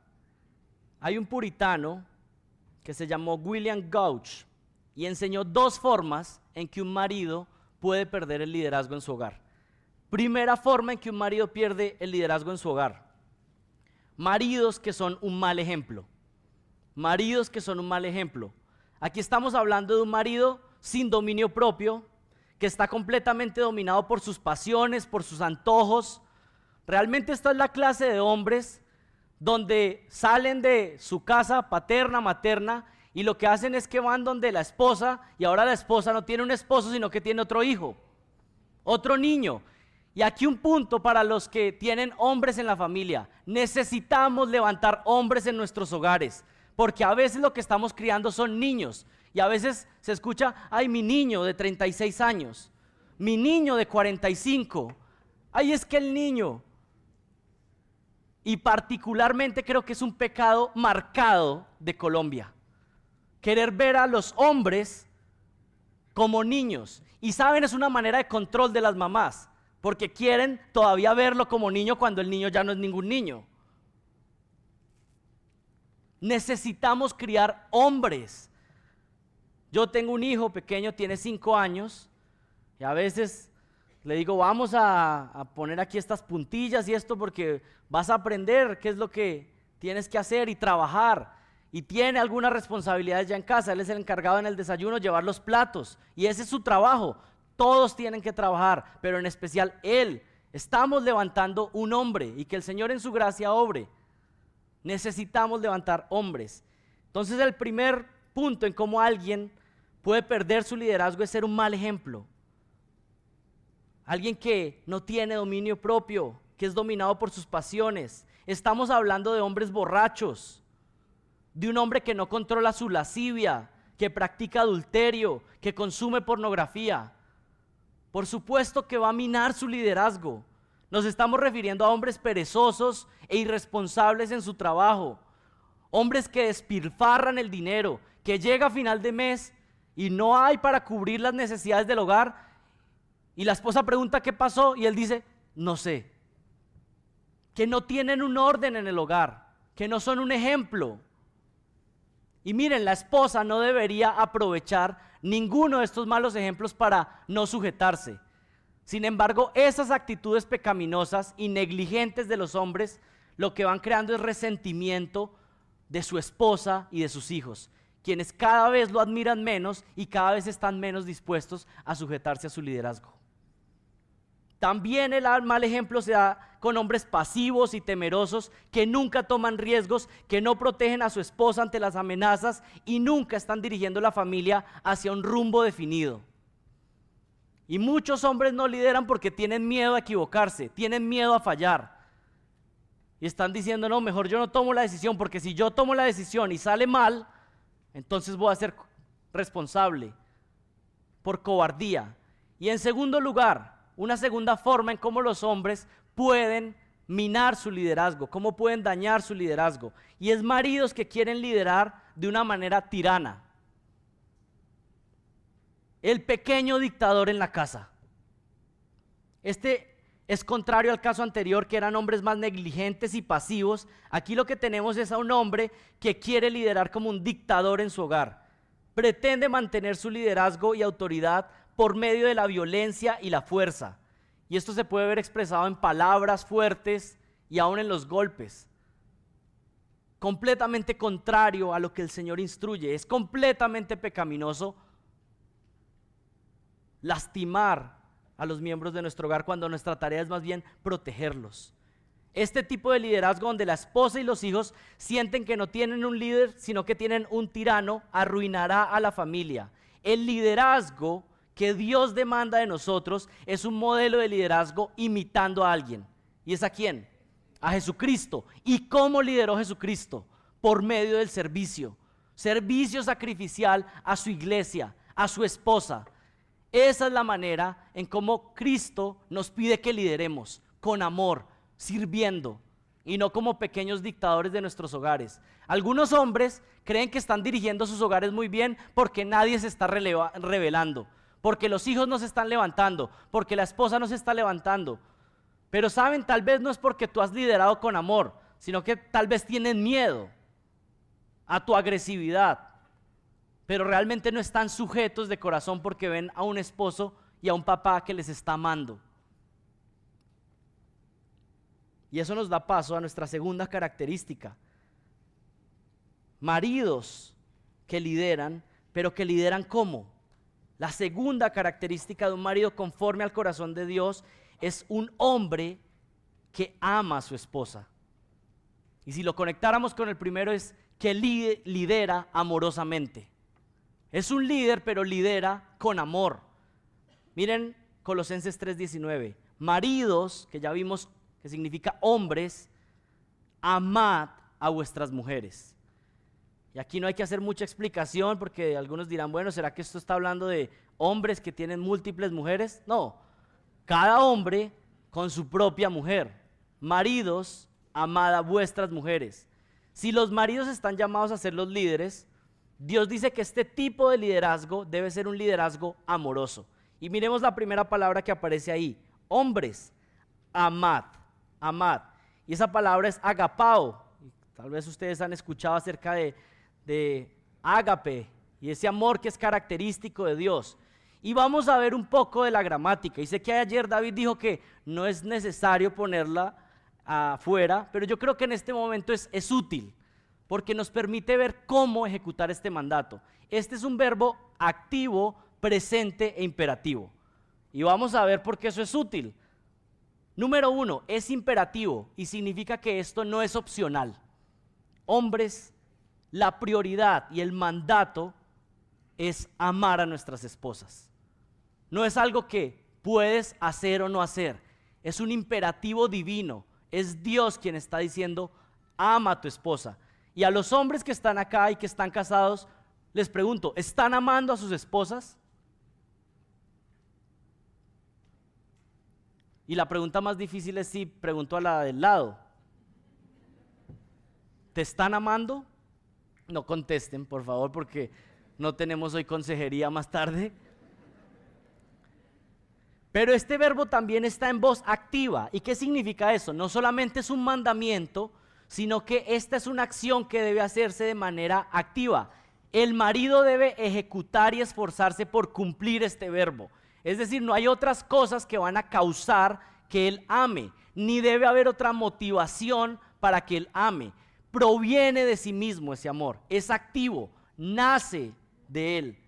Hay un puritano que se llamó William Gouch y enseñó 2 formas en que un marido puede perder el liderazgo en su hogar. Primera forma en que un marido pierde el liderazgo en su hogar. Maridos que son un mal ejemplo. Maridos que son un mal ejemplo. Aquí estamos hablando de un marido sin dominio propio, que está completamente dominado por sus pasiones, por sus antojos. Realmente esta es la clase de hombres donde salen de su casa paterna, materna, y lo que hacen es que van donde la esposa, y ahora la esposa no tiene un esposo, sino que tiene otro hijo, otro niño. Y aquí un punto para los que tienen hombres en la familia: necesitamos levantar hombres en nuestros hogares, porque a veces lo que estamos criando son niños, y a veces se escucha: ay, mi niño de 36 años, mi niño de 45, ay, es que el niño. Y particularmente creo que es un pecado marcado de Colombia, querer ver a los hombres como niños. Y saben, es una manera de control de las mamás, porque quieren todavía verlo como niño cuando el niño ya no es ningún niño. Necesitamos criar hombres. Yo tengo un hijo pequeño, tiene 5 años, y a veces le digo: vamos a poner aquí estas puntillas y esto, porque vas a aprender qué es lo que tienes que hacer y trabajar. Y tiene algunas responsabilidades ya en casa. Él es el encargado en el desayuno llevar los platos, y ese es su trabajo. Todos tienen que trabajar, pero en especial él. Estamos levantando un hombre, y que el Señor en su gracia obre. Necesitamos levantar hombres. Entonces, el primer punto en cómo alguien puede perder su liderazgo es ser un mal ejemplo. Alguien que no tiene dominio propio, que es dominado por sus pasiones. Estamos hablando de hombres borrachos, de un hombre que no controla su lascivia, que practica adulterio, que consume pornografía. Por supuesto que va a minar su liderazgo. Nos estamos refiriendo a hombres perezosos e irresponsables en su trabajo, hombres que despilfarran el dinero, que llega a final de mes y no hay para cubrir las necesidades del hogar, y la esposa pregunta qué pasó y él dice: no sé. Que no tienen un orden en el hogar, que no son un ejemplo. Y miren, la esposa no debería aprovechar ninguno de estos malos ejemplos para no sujetarse. Sin embargo, esas actitudes pecaminosas y negligentes de los hombres lo que van creando es resentimiento de su esposa y de sus hijos, quienes cada vez lo admiran menos y cada vez están menos dispuestos a sujetarse a su liderazgo. También el mal ejemplo se da con hombres pasivos y temerosos que nunca toman riesgos, que no protegen a su esposa ante las amenazas y nunca están dirigiendo la familia hacia un rumbo definido. Y muchos hombres no lideran porque tienen miedo a equivocarse, tienen miedo a fallar. Y están diciendo: no, mejor yo no tomo la decisión, porque si yo tomo la decisión y sale mal, entonces voy a ser responsable por cobardía. Y en segundo lugar, una segunda forma en cómo los hombres pueden minar su liderazgo, cómo pueden dañar su liderazgo, y es maridos que quieren liderar de una manera tirana. El pequeño dictador en la casa. Este es contrario al caso anterior, que eran hombres más negligentes y pasivos. Aquí lo que tenemos es a un hombre que quiere liderar como un dictador en su hogar. Pretende mantener su liderazgo y autoridad por medio de la violencia y la fuerza. Y esto se puede ver expresado en palabras fuertes y aún en los golpes. Completamente contrario a lo que el Señor instruye. Es completamente pecaminoso lastimar a los miembros de nuestro hogar cuando nuestra tarea es más bien protegerlos. Este tipo de liderazgo donde la esposa y los hijos sienten que no tienen un líder, sino que tienen un tirano, arruinará a la familia. El liderazgo que Dios demanda de nosotros es un modelo de liderazgo imitando a alguien. ¿Y es a quién? A Jesucristo. ¿Y cómo lideró Jesucristo? Por medio del servicio. Servicio sacrificial a su iglesia, a su esposa. Esa es la manera en cómo Cristo nos pide que lideremos, con amor, sirviendo, y no como pequeños dictadores de nuestros hogares. Algunos hombres creen que están dirigiendo sus hogares muy bien porque nadie se está rebelando, porque los hijos no se están levantando, porque la esposa no se está levantando. Pero saben, tal vez no es porque tú has liderado con amor, sino que tal vez tienen miedo a tu agresividad, pero realmente no están sujetos de corazón porque ven a un esposo y a un papá que les está amando. Y eso nos da paso a nuestra segunda característica. Maridos que lideran, pero que lideran ¿cómo? La segunda característica de un marido conforme al corazón de Dios es un hombre que ama a su esposa. Y si lo conectáramos con el primero es que lidera amorosamente. Es un líder, pero lidera con amor. Miren Colosenses 3:19. Maridos, que ya vimos que significa hombres, amad a vuestras mujeres. Y aquí no hay que hacer mucha explicación porque algunos dirán, bueno, ¿será que esto está hablando de hombres que tienen múltiples mujeres? No, cada hombre con su propia mujer. Maridos, amad a vuestras mujeres. Si los maridos están llamados a ser los líderes, Dios dice que este tipo de liderazgo debe ser un liderazgo amoroso. Y miremos la primera palabra que aparece ahí. Hombres, amad, amad. Y esa palabra es agapao. Tal vez ustedes han escuchado acerca de ágape y ese amor que es característico de Dios. Y vamos a ver un poco de la gramática. Y sé que ayer David dijo que no es necesario ponerla afuera, pero yo creo que en este momento es útil, porque nos permite ver cómo ejecutar este mandato. Este es un verbo activo, presente e imperativo. Y vamos a ver por qué eso es útil. Número 1, es imperativo y significa que esto no es opcional. Hombres, la prioridad y el mandato es amar a nuestras esposas. No es algo que puedes hacer o no hacer, es un imperativo divino. Es Dios quien está diciendo, ama a tu esposa. Y a los hombres que están acá y que están casados, les pregunto, ¿están amando a sus esposas? Y la pregunta más difícil es si pregunto a la del lado. ¿Te están amando? No contesten, por favor, porque no tenemos hoy consejería más tarde. Pero este verbo también está en voz activa. ¿Y qué significa eso? No solamente es un mandamiento, sino que esta es una acción que debe hacerse de manera activa. El marido debe ejecutar y esforzarse por cumplir este verbo. Es decir, no hay otras cosas que van a causar que él ame, ni debe haber otra motivación para que él ame. Proviene de sí mismo ese amor, es activo, nace de él.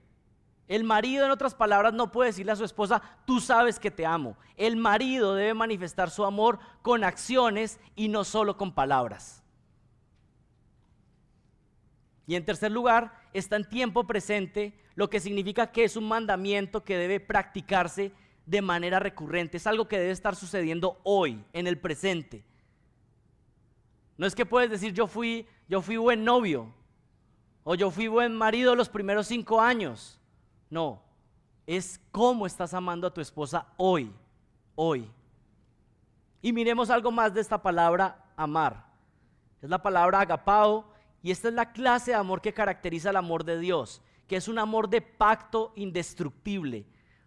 El marido, en otras palabras, no puede decirle a su esposa, tú sabes que te amo. El marido debe manifestar su amor con acciones y no solo con palabras. Y en tercer lugar, está en tiempo presente, lo que significa que es un mandamiento que debe practicarse de manera recurrente. Es algo que debe estar sucediendo hoy, en el presente. No es que puedes decir, yo fui buen novio, o yo fui buen marido los primeros 5 años. No, es cómo estás amando a tu esposa hoy, hoy. Y miremos algo más de esta palabra amar. Es la palabra agapao y esta es la clase de amor que caracteriza el amor de Dios, que es un amor de pacto indestructible,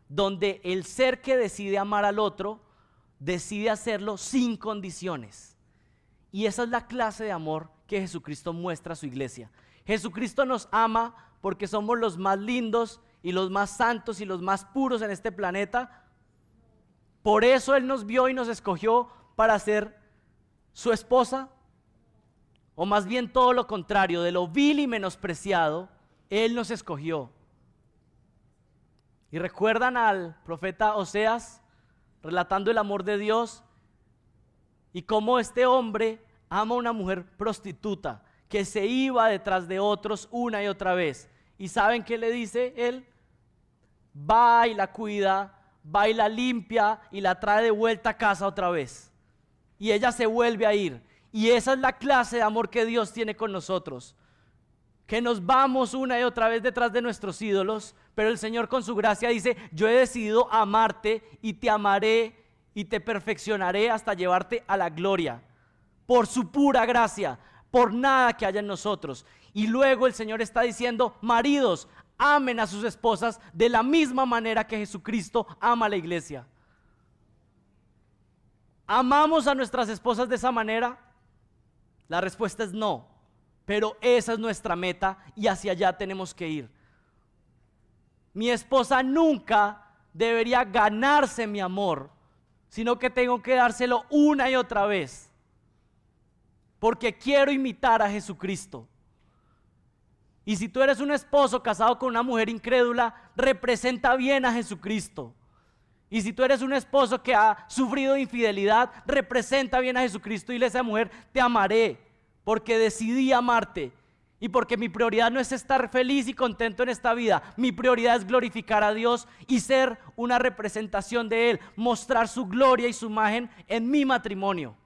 donde el ser que decide amar al otro, decide hacerlo sin condiciones. Y esa es la clase de amor que Jesucristo muestra a su iglesia. Jesucristo nos ama porque somos los más lindos y los más santos y los más puros en este planeta. Por eso Él nos vio y nos escogió para ser su esposa. O más bien todo lo contrario, de lo vil y menospreciado, Él nos escogió. Y recuerdan al profeta Oseas relatando el amor de Dios y cómo este hombre ama a una mujer prostituta que se iba detrás de otros una y otra vez. ¿Y saben qué le dice él? Va y la cuida, va y la limpia y la trae de vuelta a casa otra vez. Y ella se vuelve a ir. Y esa es la clase de amor que Dios tiene con nosotros. Que nos vamos una y otra vez detrás de nuestros ídolos, pero el Señor con su gracia dice, yo he decidido amarte y te amaré y te perfeccionaré hasta llevarte a la gloria. Por su pura gracia, por nada que haya en nosotros. Y luego el Señor está diciendo, maridos, amen a sus esposas de la misma manera que Jesucristo ama a la iglesia. ¿Amamos a nuestras esposas de esa manera? La respuesta es no, pero esa es nuestra meta y hacia allá tenemos que ir. Mi esposa nunca debería ganarse mi amor, sino que tengo que dárselo una y otra vez. porque quiero imitar a Jesucristo. Y si tú eres un esposo casado con una mujer incrédula, representa bien a Jesucristo. Y si tú eres un esposo que ha sufrido infidelidad, representa bien a Jesucristo y le dice a esa mujer, te amaré porque decidí amarte. Y porque mi prioridad no es estar feliz y contento en esta vida, mi prioridad es glorificar a Dios y ser una representación de Él, mostrar su gloria y su imagen en mi matrimonio.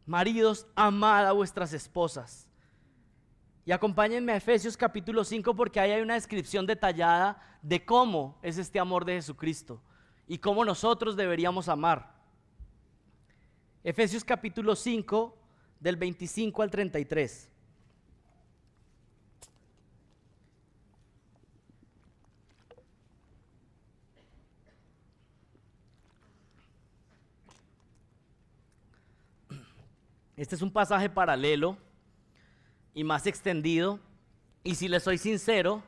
Maridos, amad a vuestras esposas. Y acompáñenme a Efesios capítulo 5 porque ahí hay una descripción detallada de cómo es este amor de Jesucristo y cómo nosotros deberíamos amar. Efesios capítulo 5 del 25 al 33. Este es un pasaje paralelo y más extendido, y si les soy sincero,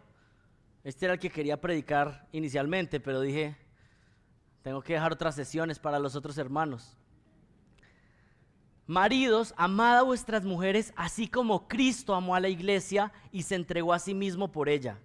este era el que quería predicar inicialmente, pero dije, tengo que dejar otras sesiones para los otros hermanos. Maridos, amad a vuestras mujeres, así como Cristo amó a la iglesia y se entregó a sí mismo por ella.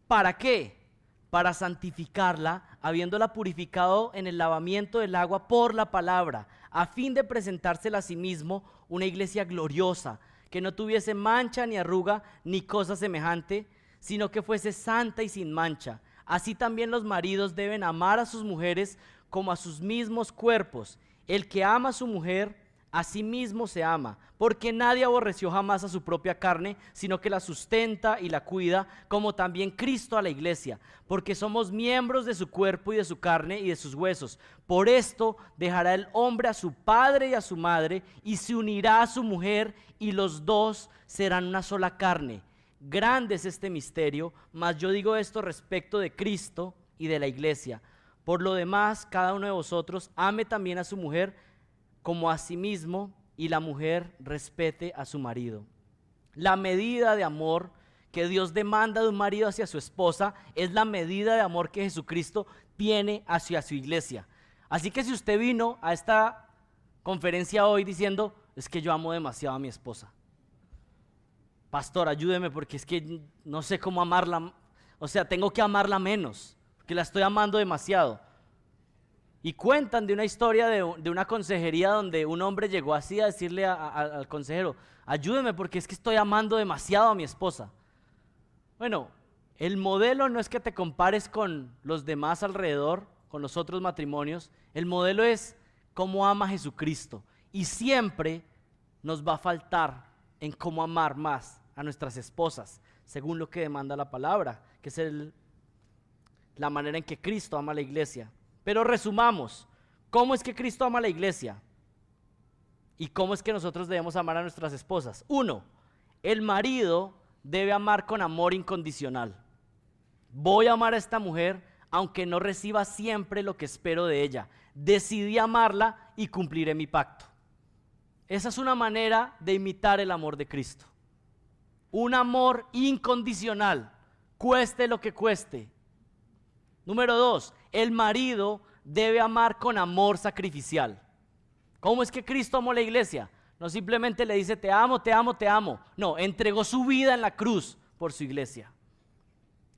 ¿Para qué? Para santificarla, habiéndola purificado en el lavamiento del agua por la palabra, a fin de presentársela a sí mismo una iglesia gloriosa, que no tuviese mancha ni arruga ni cosa semejante, sino que fuese santa y sin mancha. Así también los maridos deben amar a sus mujeres como a sus mismos cuerpos. El que ama a su mujer, a sí mismo se ama, porque nadie aborreció jamás a su propia carne, sino que la sustenta y la cuida, como también Cristo a la iglesia, porque somos miembros de su cuerpo y de su carne y de sus huesos. Por esto dejará el hombre a su padre y a su madre, y se unirá a su mujer, y los dos serán una sola carne. Grande es este misterio, mas yo digo esto respecto de Cristo y de la iglesia. Por lo demás, cada uno de vosotros ame también a su mujer como a sí mismo, y la mujer respete a su marido. La medida de amor que Dios demanda de un marido hacia su esposa es la medida de amor que Jesucristo tiene hacia su iglesia. Así que si usted vino a esta conferencia hoy diciendo, es que yo amo demasiado a mi esposa, pastor, ayúdeme porque es que no sé cómo amarla, o sea, tengo que amarla menos, porque la estoy amando demasiado. Y cuentan de una historia de una consejería donde un hombre llegó así a decirle al consejero, ayúdeme porque es que estoy amando demasiado a mi esposa. Bueno, el modelo no es que te compares con los demás alrededor, con los otros matrimonios. El modelo es cómo ama Jesucristo. Y siempre nos va a faltar en cómo amar más a nuestras esposas, según lo que demanda la palabra, que es la manera en que Cristo ama a la iglesia. Pero resumamos, ¿cómo es que Cristo ama a la iglesia? ¿Y cómo es que nosotros debemos amar a nuestras esposas? 1, el marido debe amar con amor incondicional. Voy a amar a esta mujer aunque no reciba siempre lo que espero de ella. Decidí amarla y cumpliré mi pacto. Esa es una manera de imitar el amor de Cristo. Un amor incondicional, cueste lo que cueste. Número 2, el marido debe amar con amor sacrificial. ¿Cómo es que Cristo amó a la iglesia? No simplemente le dice te amo, te amo, te amo. No, entregó su vida en la cruz por su iglesia.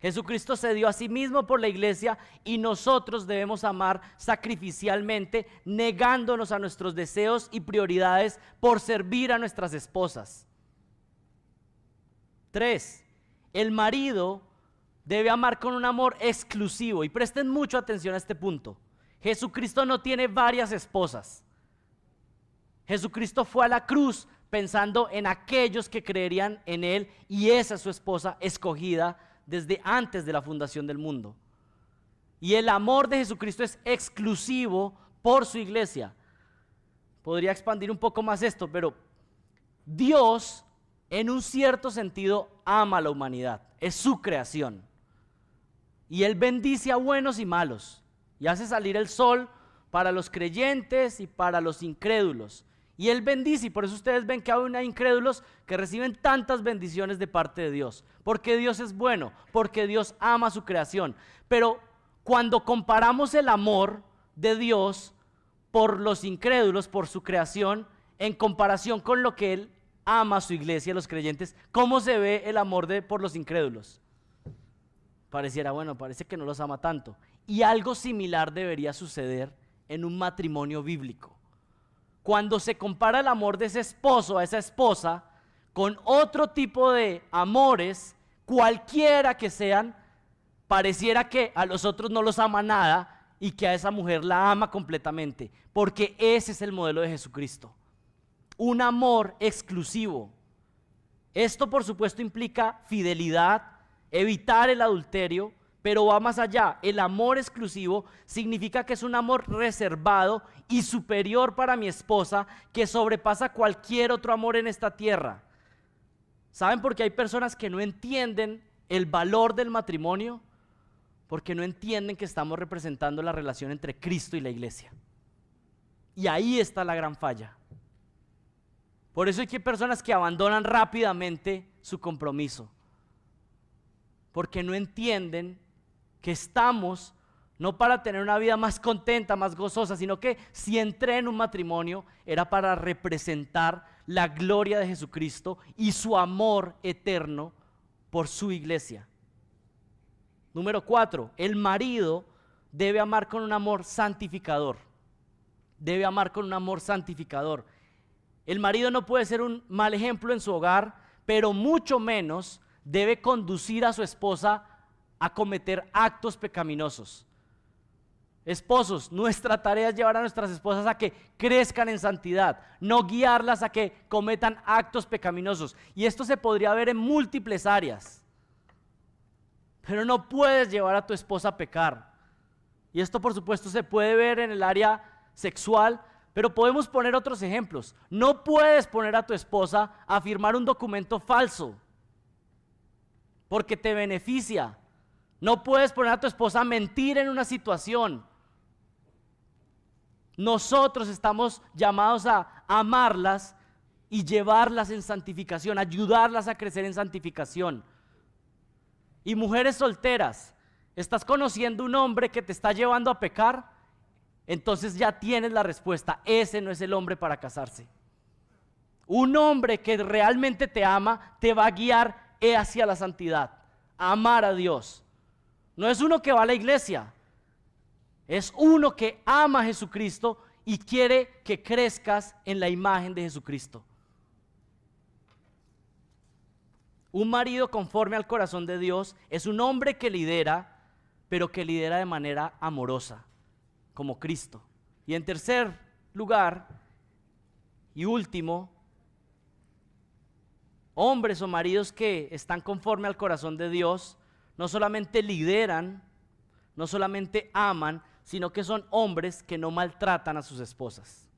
Jesucristo se dio a sí mismo por la iglesia y nosotros debemos amar sacrificialmente, negándonos a nuestros deseos y prioridades por servir a nuestras esposas. 3, el marido debe amar con un amor exclusivo. Y presten mucha atención a este punto. Jesucristo no tiene varias esposas. Jesucristo fue a la cruz pensando en aquellos que creerían en Él, y esa es su esposa escogida desde antes de la fundación del mundo. Y el amor de Jesucristo es exclusivo por su iglesia. Podría expandir un poco más esto, pero Dios, en un cierto sentido, ama a la humanidad. Es su creación. Y Él bendice a buenos y malos, y hace salir el sol para los creyentes y para los incrédulos. Y Él bendice, y por eso ustedes ven que hay incrédulos que reciben tantas bendiciones de parte de Dios. Porque Dios es bueno, porque Dios ama a su creación. Pero cuando comparamos el amor de Dios por los incrédulos, por su creación, en comparación con lo que Él ama a su iglesia, a los creyentes. ¿Cómo se ve el amor por los incrédulos? Pareciera, bueno, parece que no los ama tanto. Y algo similar debería suceder en un matrimonio bíblico. Cuando se compara el amor de ese esposo a esa esposa con otro tipo de amores, cualquiera que sean, pareciera que a los otros no los ama nada y que a esa mujer la ama completamente, porque ese es el modelo de Jesucristo. Un amor exclusivo. Esto, por supuesto, implica fidelidad, evitar el adulterio, pero va más allá. El amor exclusivo significa que es un amor reservado y superior para mi esposa, que sobrepasa cualquier otro amor en esta tierra. ¿Saben por qué hay personas que no entienden el valor del matrimonio? Porque no entienden que estamos representando la relación entre Cristo y la iglesia. Y ahí está la gran falla. Por eso hay personas que abandonan rápidamente su compromiso. Porque no entienden que estamos no para tener una vida más contenta, más gozosa, sino que si entré en un matrimonio era para representar la gloria de Jesucristo y su amor eterno por su iglesia. Número 4, el marido debe amar con un amor santificador. Debe amar con un amor santificador. El marido no puede ser un mal ejemplo en su hogar, pero mucho menos debe conducir a su esposa a cometer actos pecaminosos. Esposos, nuestra tarea es llevar a nuestras esposas a que crezcan en santidad, no guiarlas a que cometan actos pecaminosos. Y esto se podría ver en múltiples áreas. Pero no puedes llevar a tu esposa a pecar. Y esto, por supuesto, se puede ver en el área sexual, pero podemos poner otros ejemplos. No puedes poner a tu esposa a firmar un documento falso porque te beneficia. No puedes poner a tu esposa a mentir en una situación. Nosotros estamos llamados a amarlas y llevarlas en santificación, ayudarlas a crecer en santificación. Y mujeres solteras, ¿estás conociendo un hombre que te está llevando a pecar? Entonces ya tienes la respuesta. Ese no es el hombre para casarse. Un hombre que realmente te ama te va a guiar hacia la santidad, a amar a Dios. No es uno que va a la iglesia, es uno que ama a Jesucristo y quiere que crezcas en la imagen de Jesucristo. Un marido conforme al corazón de Dios es un hombre que lidera, pero que lidera de manera amorosa, como Cristo. Y en tercer lugar y último, hombres o maridos que están conforme al corazón de Dios, no solamente lideran, no solamente aman, sino que son hombres que no maltratan a sus esposas.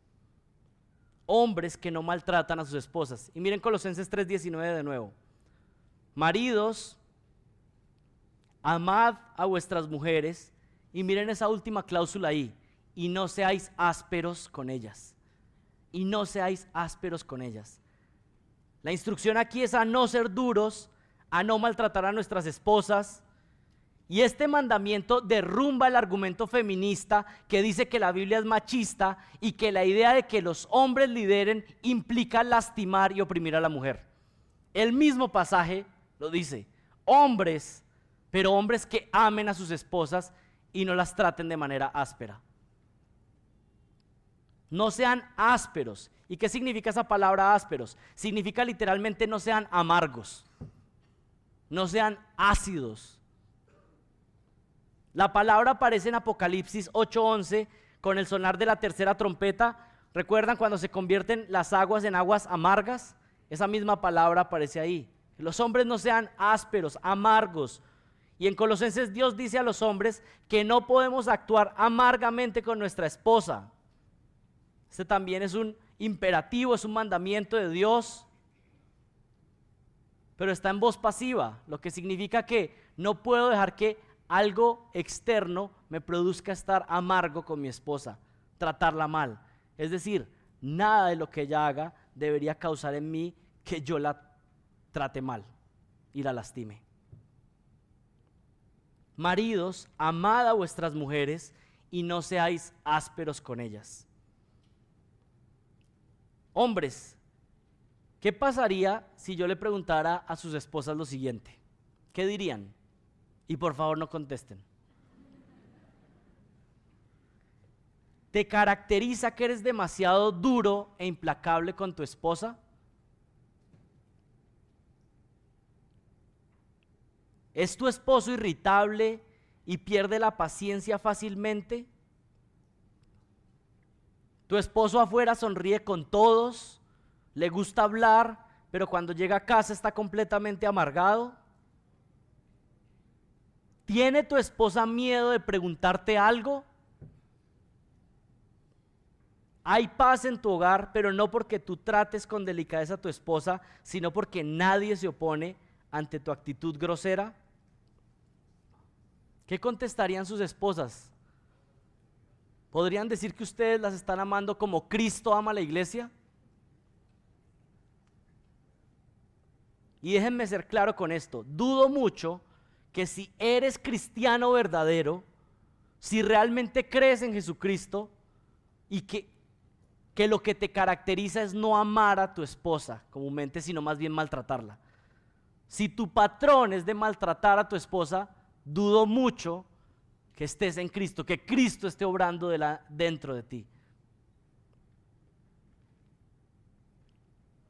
Hombres que no maltratan a sus esposas. Y miren Colosenses 3:19 de nuevo. Maridos, amad a vuestras mujeres, y miren esa última cláusula ahí, y no seáis ásperos con ellas. Y no seáis ásperos con ellas. La instrucción aquí es a no ser duros, a no maltratar a nuestras esposas. Y este mandamiento derrumba el argumento feminista que dice que la Biblia es machista y que la idea de que los hombres lideren implica lastimar y oprimir a la mujer. El mismo pasaje lo dice, hombres, pero hombres que amen a sus esposas y no las traten de manera áspera. No sean ásperos. ¿Y qué significa esa palabra ásperos? Significa literalmente no sean amargos, no sean ácidos. La palabra aparece en Apocalipsis 8:11 con el sonar de la tercera trompeta. ¿Recuerdan cuando se convierten las aguas en aguas amargas? Esa misma palabra aparece ahí. Que los hombres no sean ásperos, amargos. Y en Colosenses Dios dice a los hombres que no podemos actuar amargamente con nuestra esposa. Este también es un imperativo, es un mandamiento de Dios, pero está en voz pasiva, lo que significa que no puedo dejar que algo externo me produzca estar amargo con mi esposa, tratarla mal. Es decir, nada de lo que ella haga debería causar en mí que yo la trate mal y la lastime. Maridos, amad a vuestras mujeres y no seáis ásperos con ellas. Hombres, ¿qué pasaría si yo le preguntara a sus esposas lo siguiente? ¿Qué dirían? Y por favor no contesten. ¿Te caracteriza que eres demasiado duro e implacable con tu esposa? ¿Es tu esposo irritable y pierde la paciencia fácilmente? ¿Tu esposo afuera sonríe con todos? ¿Le gusta hablar, pero cuando llega a casa está completamente amargado? ¿Tiene tu esposa miedo de preguntarte algo? Hay paz en tu hogar, pero no porque tú trates con delicadeza a tu esposa, sino porque nadie se opone ante tu actitud grosera. ¿Qué contestarían sus esposas? ¿Podrían decir que ustedes las están amando como Cristo ama a la iglesia? Y déjenme ser claro con esto, dudo mucho que si eres cristiano verdadero, si realmente crees en Jesucristo y que lo que te caracteriza es no amar a tu esposa comúnmente, sino más bien maltratarla. Si tu patrón es de maltratar a tu esposa, dudo mucho que estés en Cristo, que Cristo esté obrando dentro de ti.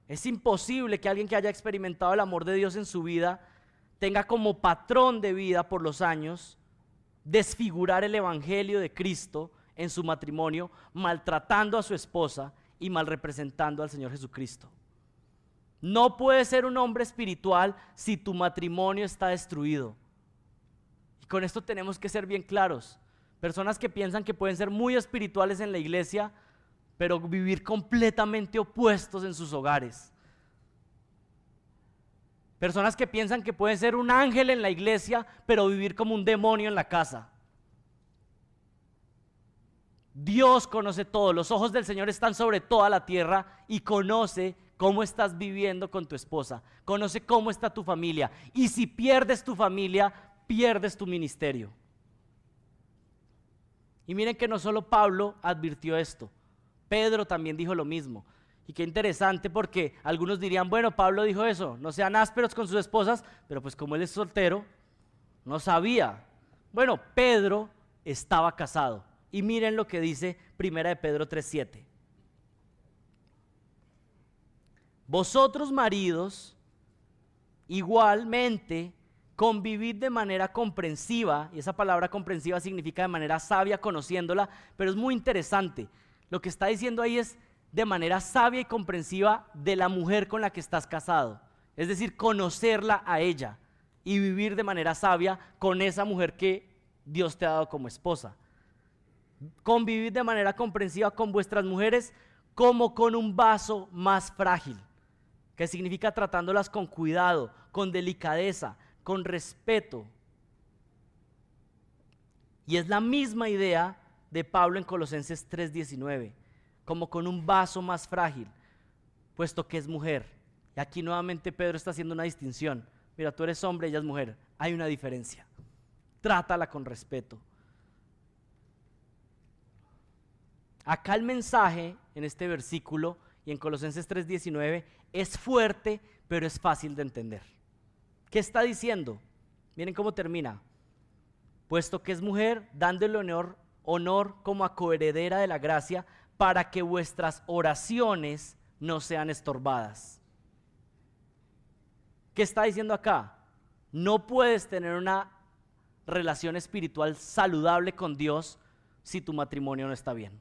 Es imposible que alguien que haya experimentado el amor de Dios en su vida tenga como patrón de vida por los años desfigurar el evangelio de Cristo en su matrimonio, maltratando a su esposa y mal representando al Señor Jesucristo. No puedes ser un hombre espiritual si tu matrimonio está destruido. Y con esto tenemos que ser bien claros. Personas que piensan que pueden ser muy espirituales en la iglesia, pero vivir completamente opuestos en sus hogares. Personas que piensan que pueden ser un ángel en la iglesia, pero vivir como un demonio en la casa. Dios conoce todo, los ojos del Señor están sobre toda la tierra y conoce cómo estás viviendo con tu esposa, conoce cómo está tu familia, y si pierdes tu familia, pierdes tu ministerio. Y miren que no solo Pablo advirtió esto, Pedro también dijo lo mismo. Y qué interesante, porque algunos dirían, bueno, Pablo dijo eso, no sean ásperos con sus esposas, pero pues como él es soltero, no sabía. Bueno, Pedro estaba casado. Y miren lo que dice 1 de Pedro 3:7. Vosotros maridos, igualmente, convivid de manera comprensiva, y esa palabra comprensiva significa de manera sabia, conociéndola, pero es muy interesante. Lo que está diciendo ahí es de manera sabia y comprensiva de la mujer con la que estás casado. Es decir, conocerla a ella y vivir de manera sabia con esa mujer que Dios te ha dado como esposa. Convivid de manera comprensiva con vuestras mujeres como con un vaso más frágil, que significa tratándolas con cuidado, con delicadeza, con respeto. Y es la misma idea de Pablo en Colosenses 3:19, como con un vaso más frágil, puesto que es mujer. Y aquí nuevamente Pedro está haciendo una distinción. Mira, tú eres hombre, ella es mujer. Hay una diferencia. Trátala con respeto. Acá el mensaje en este versículo y en Colosenses 3:19 es fuerte, pero es fácil de entender. ¿Qué está diciendo? Miren cómo termina. Puesto que es mujer, dándole honor como a coheredera de la gracia, para que vuestras oraciones no sean estorbadas. ¿Qué está diciendo acá? No puedes tener una relación espiritual saludable con Dios si tu matrimonio no está bien.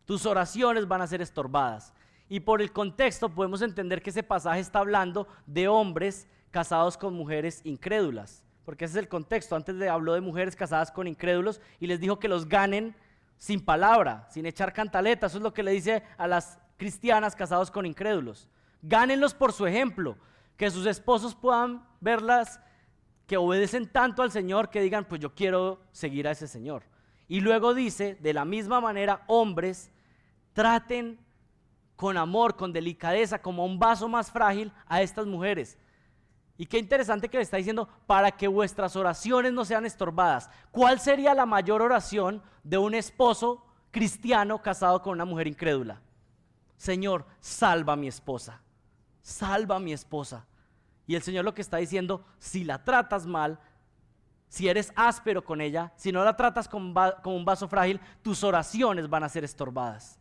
Tus oraciones van a ser estorbadas. Y por el contexto podemos entender que ese pasaje está hablando de hombres casados con mujeres incrédulas, porque ese es el contexto. Antes habló de mujeres casadas con incrédulos y les dijo que los ganen sin palabra, sin echar cantaleta. Eso es lo que le dice a las cristianas casados con incrédulos. Gánenlos por su ejemplo, que sus esposos puedan verlas que obedecen tanto al Señor que digan, pues yo quiero seguir a ese Señor. Y luego dice, de la misma manera, hombres, traten con amor, con delicadeza, como un vaso más frágil a estas mujeres. Y qué interesante que le está diciendo, para que vuestras oraciones no sean estorbadas. ¿Cuál sería la mayor oración de un esposo cristiano casado con una mujer incrédula? Señor, salva a mi esposa, salva a mi esposa. Y el Señor lo que está diciendo, si la tratas mal, si eres áspero con ella, si no la tratas como un vaso frágil, tus oraciones van a ser estorbadas.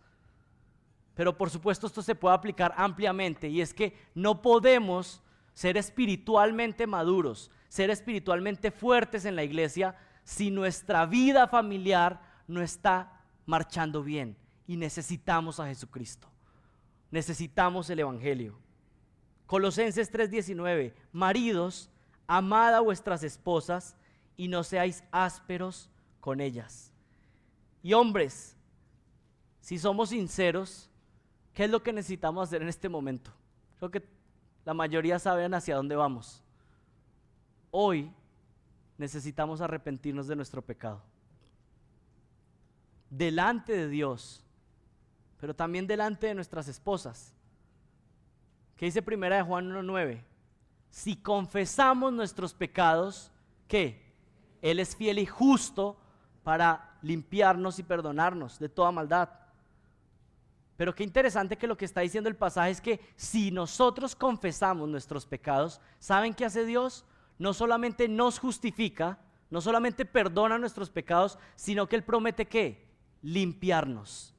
Pero por supuesto esto se puede aplicar ampliamente, y es que no podemos ser espiritualmente maduros, ser espiritualmente fuertes en la iglesia si nuestra vida familiar no está marchando bien, y necesitamos a Jesucristo, necesitamos el Evangelio. Colosenses 3:19, maridos, amad a vuestras esposas y no seáis ásperos con ellas. Y hombres, si somos sinceros, ¿qué es lo que necesitamos hacer en este momento? Creo que la mayoría saben hacia dónde vamos. Hoy necesitamos arrepentirnos de nuestro pecado. Delante de Dios, pero también delante de nuestras esposas. ¿Qué dice 1 Juan 1:9? Si confesamos nuestros pecados, ¿qué? Él es fiel y justo para limpiarnos y perdonarnos de toda maldad. Pero qué interesante que lo que está diciendo el pasaje es que si nosotros confesamos nuestros pecados, ¿saben qué hace Dios? No solamente nos justifica, no solamente perdona nuestros pecados, sino que Él promete ¿qué? Limpiarnos.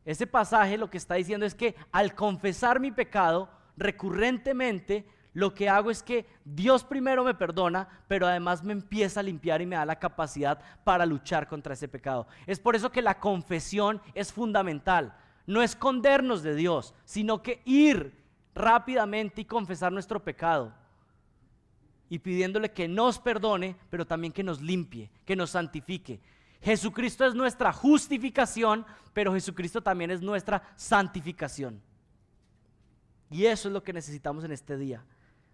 Ese pasaje lo que está diciendo es que al confesar mi pecado recurrentemente, lo que hago es que Dios primero me perdona, pero además me empieza a limpiar y me da la capacidad para luchar contra ese pecado. Es por eso que la confesión es fundamental. No escondernos de Dios, sino que ir rápidamente y confesar nuestro pecado y pidiéndole que nos perdone, pero también que nos limpie, que nos santifique. Jesucristo es nuestra justificación, pero Jesucristo también es nuestra santificación. Y eso es lo que necesitamos en este día.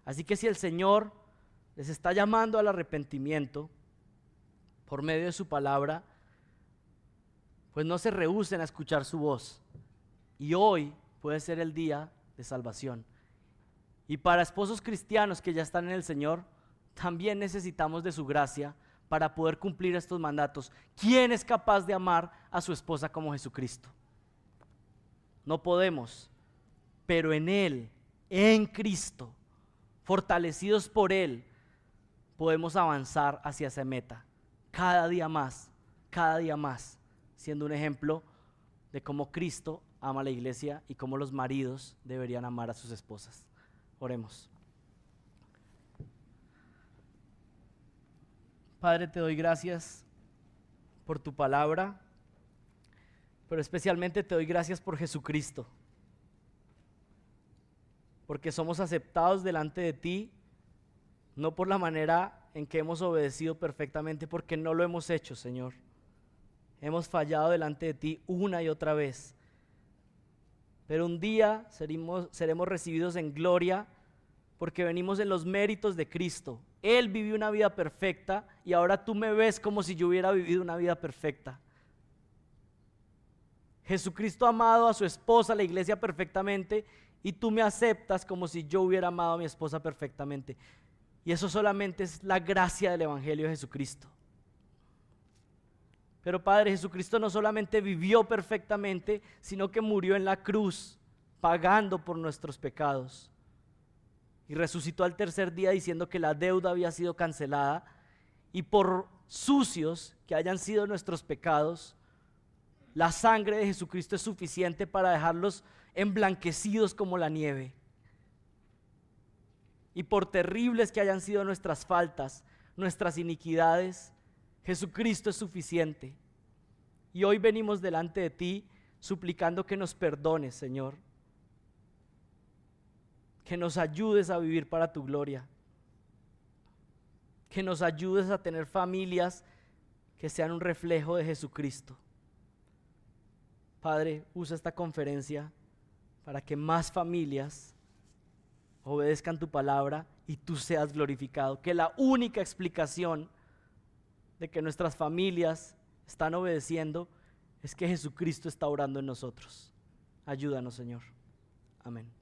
Así que si el Señor les está llamando al arrepentimiento por medio de su palabra, pues no se rehúsen a escuchar su voz. Y hoy puede ser el día de salvación. Y para esposos cristianos que ya están en el Señor, también necesitamos de su gracia para poder cumplir estos mandatos. ¿Quién es capaz de amar a su esposa como Jesucristo? No podemos, pero en Él, en Cristo, fortalecidos por Él, podemos avanzar hacia esa meta. Cada día más, siendo un ejemplo de cómo Cristo ama a la iglesia y cómo los maridos deberían amar a sus esposas. Oremos. Padre, te doy gracias por tu palabra, pero especialmente te doy gracias por Jesucristo, porque somos aceptados delante de ti, no por la manera en que hemos obedecido perfectamente, porque no lo hemos hecho, Señor. Hemos fallado delante de ti una y otra vez, pero un día seremos recibidos en gloria, porque venimos en los méritos de Cristo. Él vivió una vida perfecta y ahora tú me ves como si yo hubiera vivido una vida perfecta. Jesucristo ha amado a su esposa, la iglesia, perfectamente, y tú me aceptas como si yo hubiera amado a mi esposa perfectamente. Y eso solamente es la gracia del Evangelio de Jesucristo. Pero Padre, Jesucristo no solamente vivió perfectamente, sino que murió en la cruz, pagando por nuestros pecados. Y resucitó al tercer día diciendo que la deuda había sido cancelada, y por sucios que hayan sido nuestros pecados, la sangre de Jesucristo es suficiente para dejarlos emblanquecidos como la nieve. Y por terribles que hayan sido nuestras faltas, nuestras iniquidades, Jesucristo es suficiente. Y hoy venimos delante de ti suplicando que nos perdones, Señor, que nos ayudes a vivir para tu gloria, que nos ayudes a tener familias que sean un reflejo de Jesucristo. Padre, usa esta conferencia para que más familias obedezcan tu palabra y tú seas glorificado. Que la única explicación de que nuestras familias están obedeciendo es que Jesucristo está orando en nosotros. Ayúdanos, Señor. Amén.